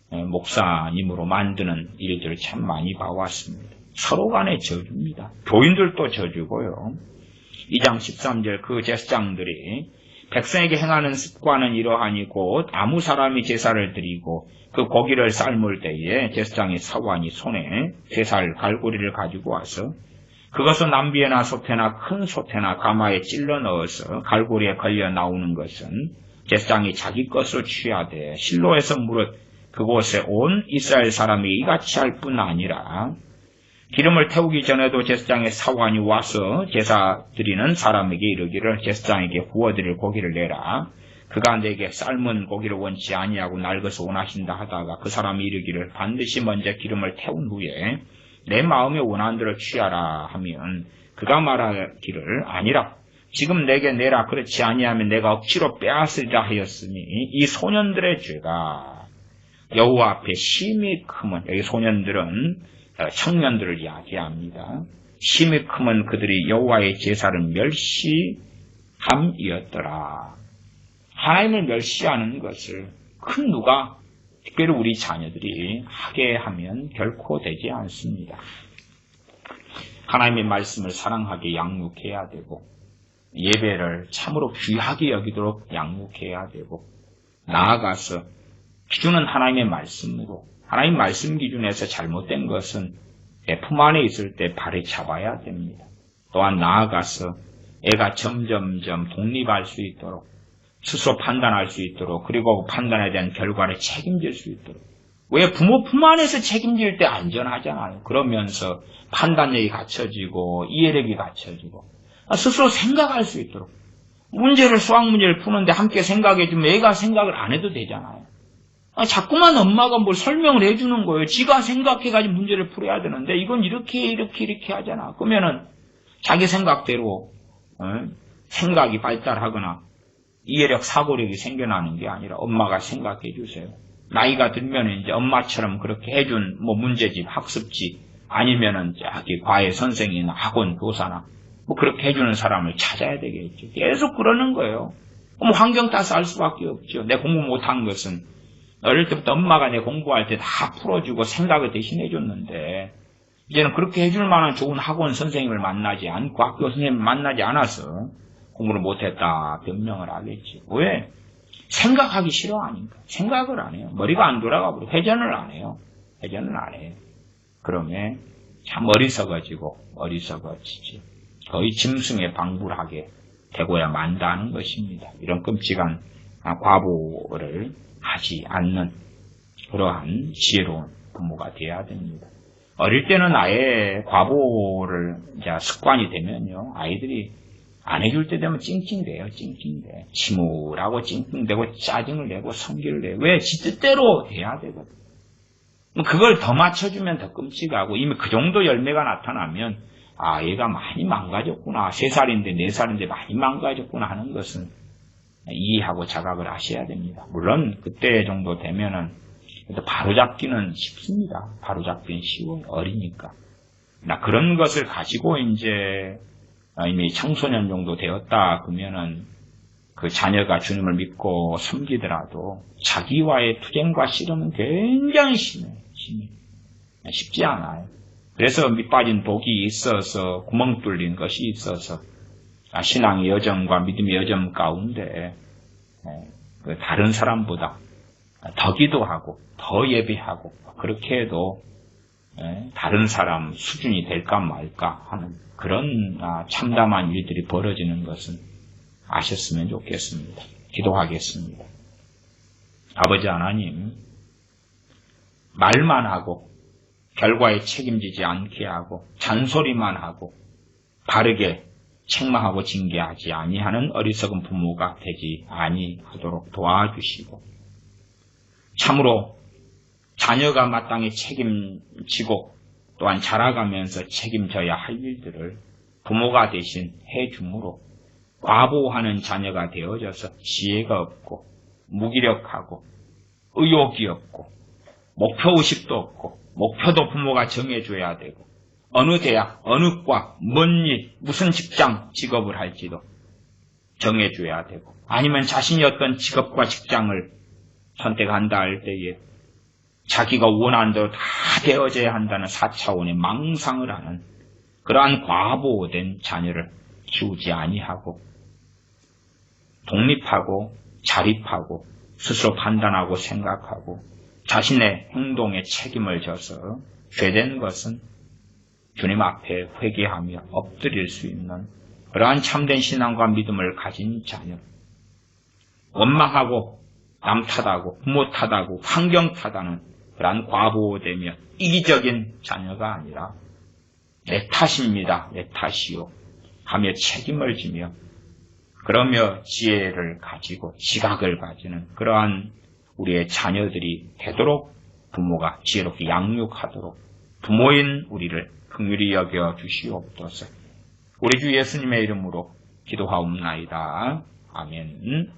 목사님으로 만드는 일들을 참 많이 봐왔습니다. 서로 간의 저주입니다. 교인들도 저주고요. 2장 13절 그 제사장들이 백성에게 행하는 습관은 이러하니 곧 아무 사람이 제사를 드리고 그 고기를 삶을 때에 제사장의 사관이 손에 제살 갈고리를 가지고 와서 그것을 남비에나 소태나 큰 소태나 가마에 찔러 넣어서 갈고리에 걸려 나오는 것은 제사장이 자기 것으로 취하되 실로에서 무릇 그곳에 온 이스라엘 사람이 이같이 할 뿐 아니라 기름을 태우기 전에도 제사장의 사관이 와서 제사 드리는 사람에게 이르기를 제사장에게 구워드릴 고기를 내라. 그가 내게 삶은 고기를 원치 아니하고 날 것을 원하신다 하다가 그 사람이 이르기를 반드시 먼저 기름을 태운 후에 내 마음에 원하는 대로 취하라 하면 그가 말하기를 아니라 지금 내게 내라 그렇지 아니하면 내가 억지로 빼앗으리라 하였으니 이 소년들의 죄가 여호와 앞에 심히 크면 여기 소년들은 청년들을 이야기합니다. 심히 크면 그들이 여호와의 제사를 멸시함이었더라. 하나님을 멸시하는 것을 큰 누가 특별히 우리 자녀들이 하게 하면 결코 되지 않습니다. 하나님의 말씀을 사랑하게 양육해야 되고 예배를 참으로 귀하게 여기도록 양육해야 되고 나아가서 기준은 하나님의 말씀으로 하나님 말씀 기준에서 잘못된 것은 품 안에 있을 때 발에 잡아야 됩니다. 또한 나아가서 애가 점점점 독립할 수 있도록 스스로 판단할 수 있도록 그리고 판단에 대한 결과를 책임질 수 있도록 왜 부모 품 안에서 책임질 때 안전하잖아요. 그러면서 판단력이 갖춰지고 이해력이 갖춰지고 스스로 생각할 수 있도록 수학 문제를 푸는데 함께 생각해주면 애가 생각을 안 해도 되잖아요. 자꾸만 엄마가 뭘 설명을 해주는 거예요. 지가 생각해가지고 문제를 풀어야 되는데 이건 이렇게 하잖아. 그러면은 자기 생각대로 생각이 발달하거나 이해력, 사고력이 생겨나는 게 아니라 엄마가 생각해 주세요. 나이가 들면 이제 엄마처럼 그렇게 해준 문제집, 학습지 아니면은 저기 과외 선생이나 학원 교사나 그렇게 해주는 사람을 찾아야 되겠죠. 계속 그러는 거예요. 환경 따라서 할 수밖에 없죠. 내 공부 못한 것은 어릴 때부터 엄마가 내 공부할 때 다 풀어주고 생각을 대신 해줬는데 이제는 그렇게 해줄 만한 좋은 학원 선생님을 만나지 않고 학교 선생님을 만나지 않아서 공부를 못했다 변명을 하겠지. 왜? 생각하기 싫어하니까. 생각을 안 해요. 머리가 안 돌아가고 회전을 안 해요. 그러면 참 어리석어지지. 거의 짐승에 방불하게 되고야 만다는 것입니다. 이런 끔찍한 과보를 하지 않는 그러한 지혜로운 부모가 되어야 됩니다. 어릴 때는 아예 과보를 이제 습관이 되면요. 아이들이 안 해줄 때 되면 찡찡대요. 침울하고 찡찡대고 짜증을 내고 성기를 내고 왜? 지 뜻대로 돼야 되거든. 그걸 더 맞춰주면 더 끔찍하고 이미 그 정도 열매가 나타나면 얘가 많이 망가졌구나. 3살인데 4살인데 많이 망가졌구나 하는 것은 이해하고 자각을 하셔야 됩니다. 물론 그때 정도 되면은 바로잡기는 쉽습니다. 바로잡기는 쉬워요. 어리니까. 그런 것을 가지고 이제 이미 청소년 정도 되었다 그러면은 그 자녀가 주님을 믿고 섬기더라도 자기와의 투쟁과 씨름은 굉장히 심해요. 쉽지 않아요. 그래서 밑빠진 독이 있어서 구멍 뚫린 것이 있어서 신앙의 여정과 믿음의 여정 가운데 다른 사람보다 더 기도하고 더 예배하고 그렇게 해도 다른 사람 수준이 될까 말까 하는 그런 참담한 일들이 벌어지는 것은 아셨으면 좋겠습니다. 기도하겠습니다. 아버지 하나님, 말만 하고 결과에 책임지지 않게 하고 잔소리만 하고 바르게 책망하고 징계하지 아니하는 어리석은 부모가 되지 아니하도록 도와주시고 참으로 자녀가 마땅히 책임지고 또한 자라가면서 책임져야 할 일들을 부모가 대신 해줌으로 과보하는 자녀가 되어져서 지혜가 없고 무기력하고 의욕이 없고 목표의식도 없고 목표도 부모가 정해줘야 되고 어느 대학, 어느 과, 뭔 일, 무슨 직장, 직업을 할지도 정해줘야 되고 아니면 자신이 어떤 직업과 직장을 선택한다 할 때에 자기가 원하는 대로 다 되어져야 한다는 4차원의 망상을 하는 그러한 과보된 자녀를 키우지 아니하고 독립하고 자립하고 스스로 판단하고 생각하고 자신의 행동에 책임을 져서 죄된 것은 주님 앞에 회개하며 엎드릴 수 있는 그러한 참된 신앙과 믿음을 가진 자녀. 원망하고 남 탓하고 부모 탓하고 환경 탓하는 그러한 과보되며 이기적인 자녀가 아니라 내 탓입니다. 내 탓이요. 하며 책임을 지며 그러며 지혜를 가지고 지각을 가지는 그러한 우리의 자녀들이 되도록 부모가 지혜롭게 양육하도록 부모인 우리를 긍휼히 여겨 주시옵소서. 우리 주 예수님의 이름으로 기도하옵나이다. 아멘.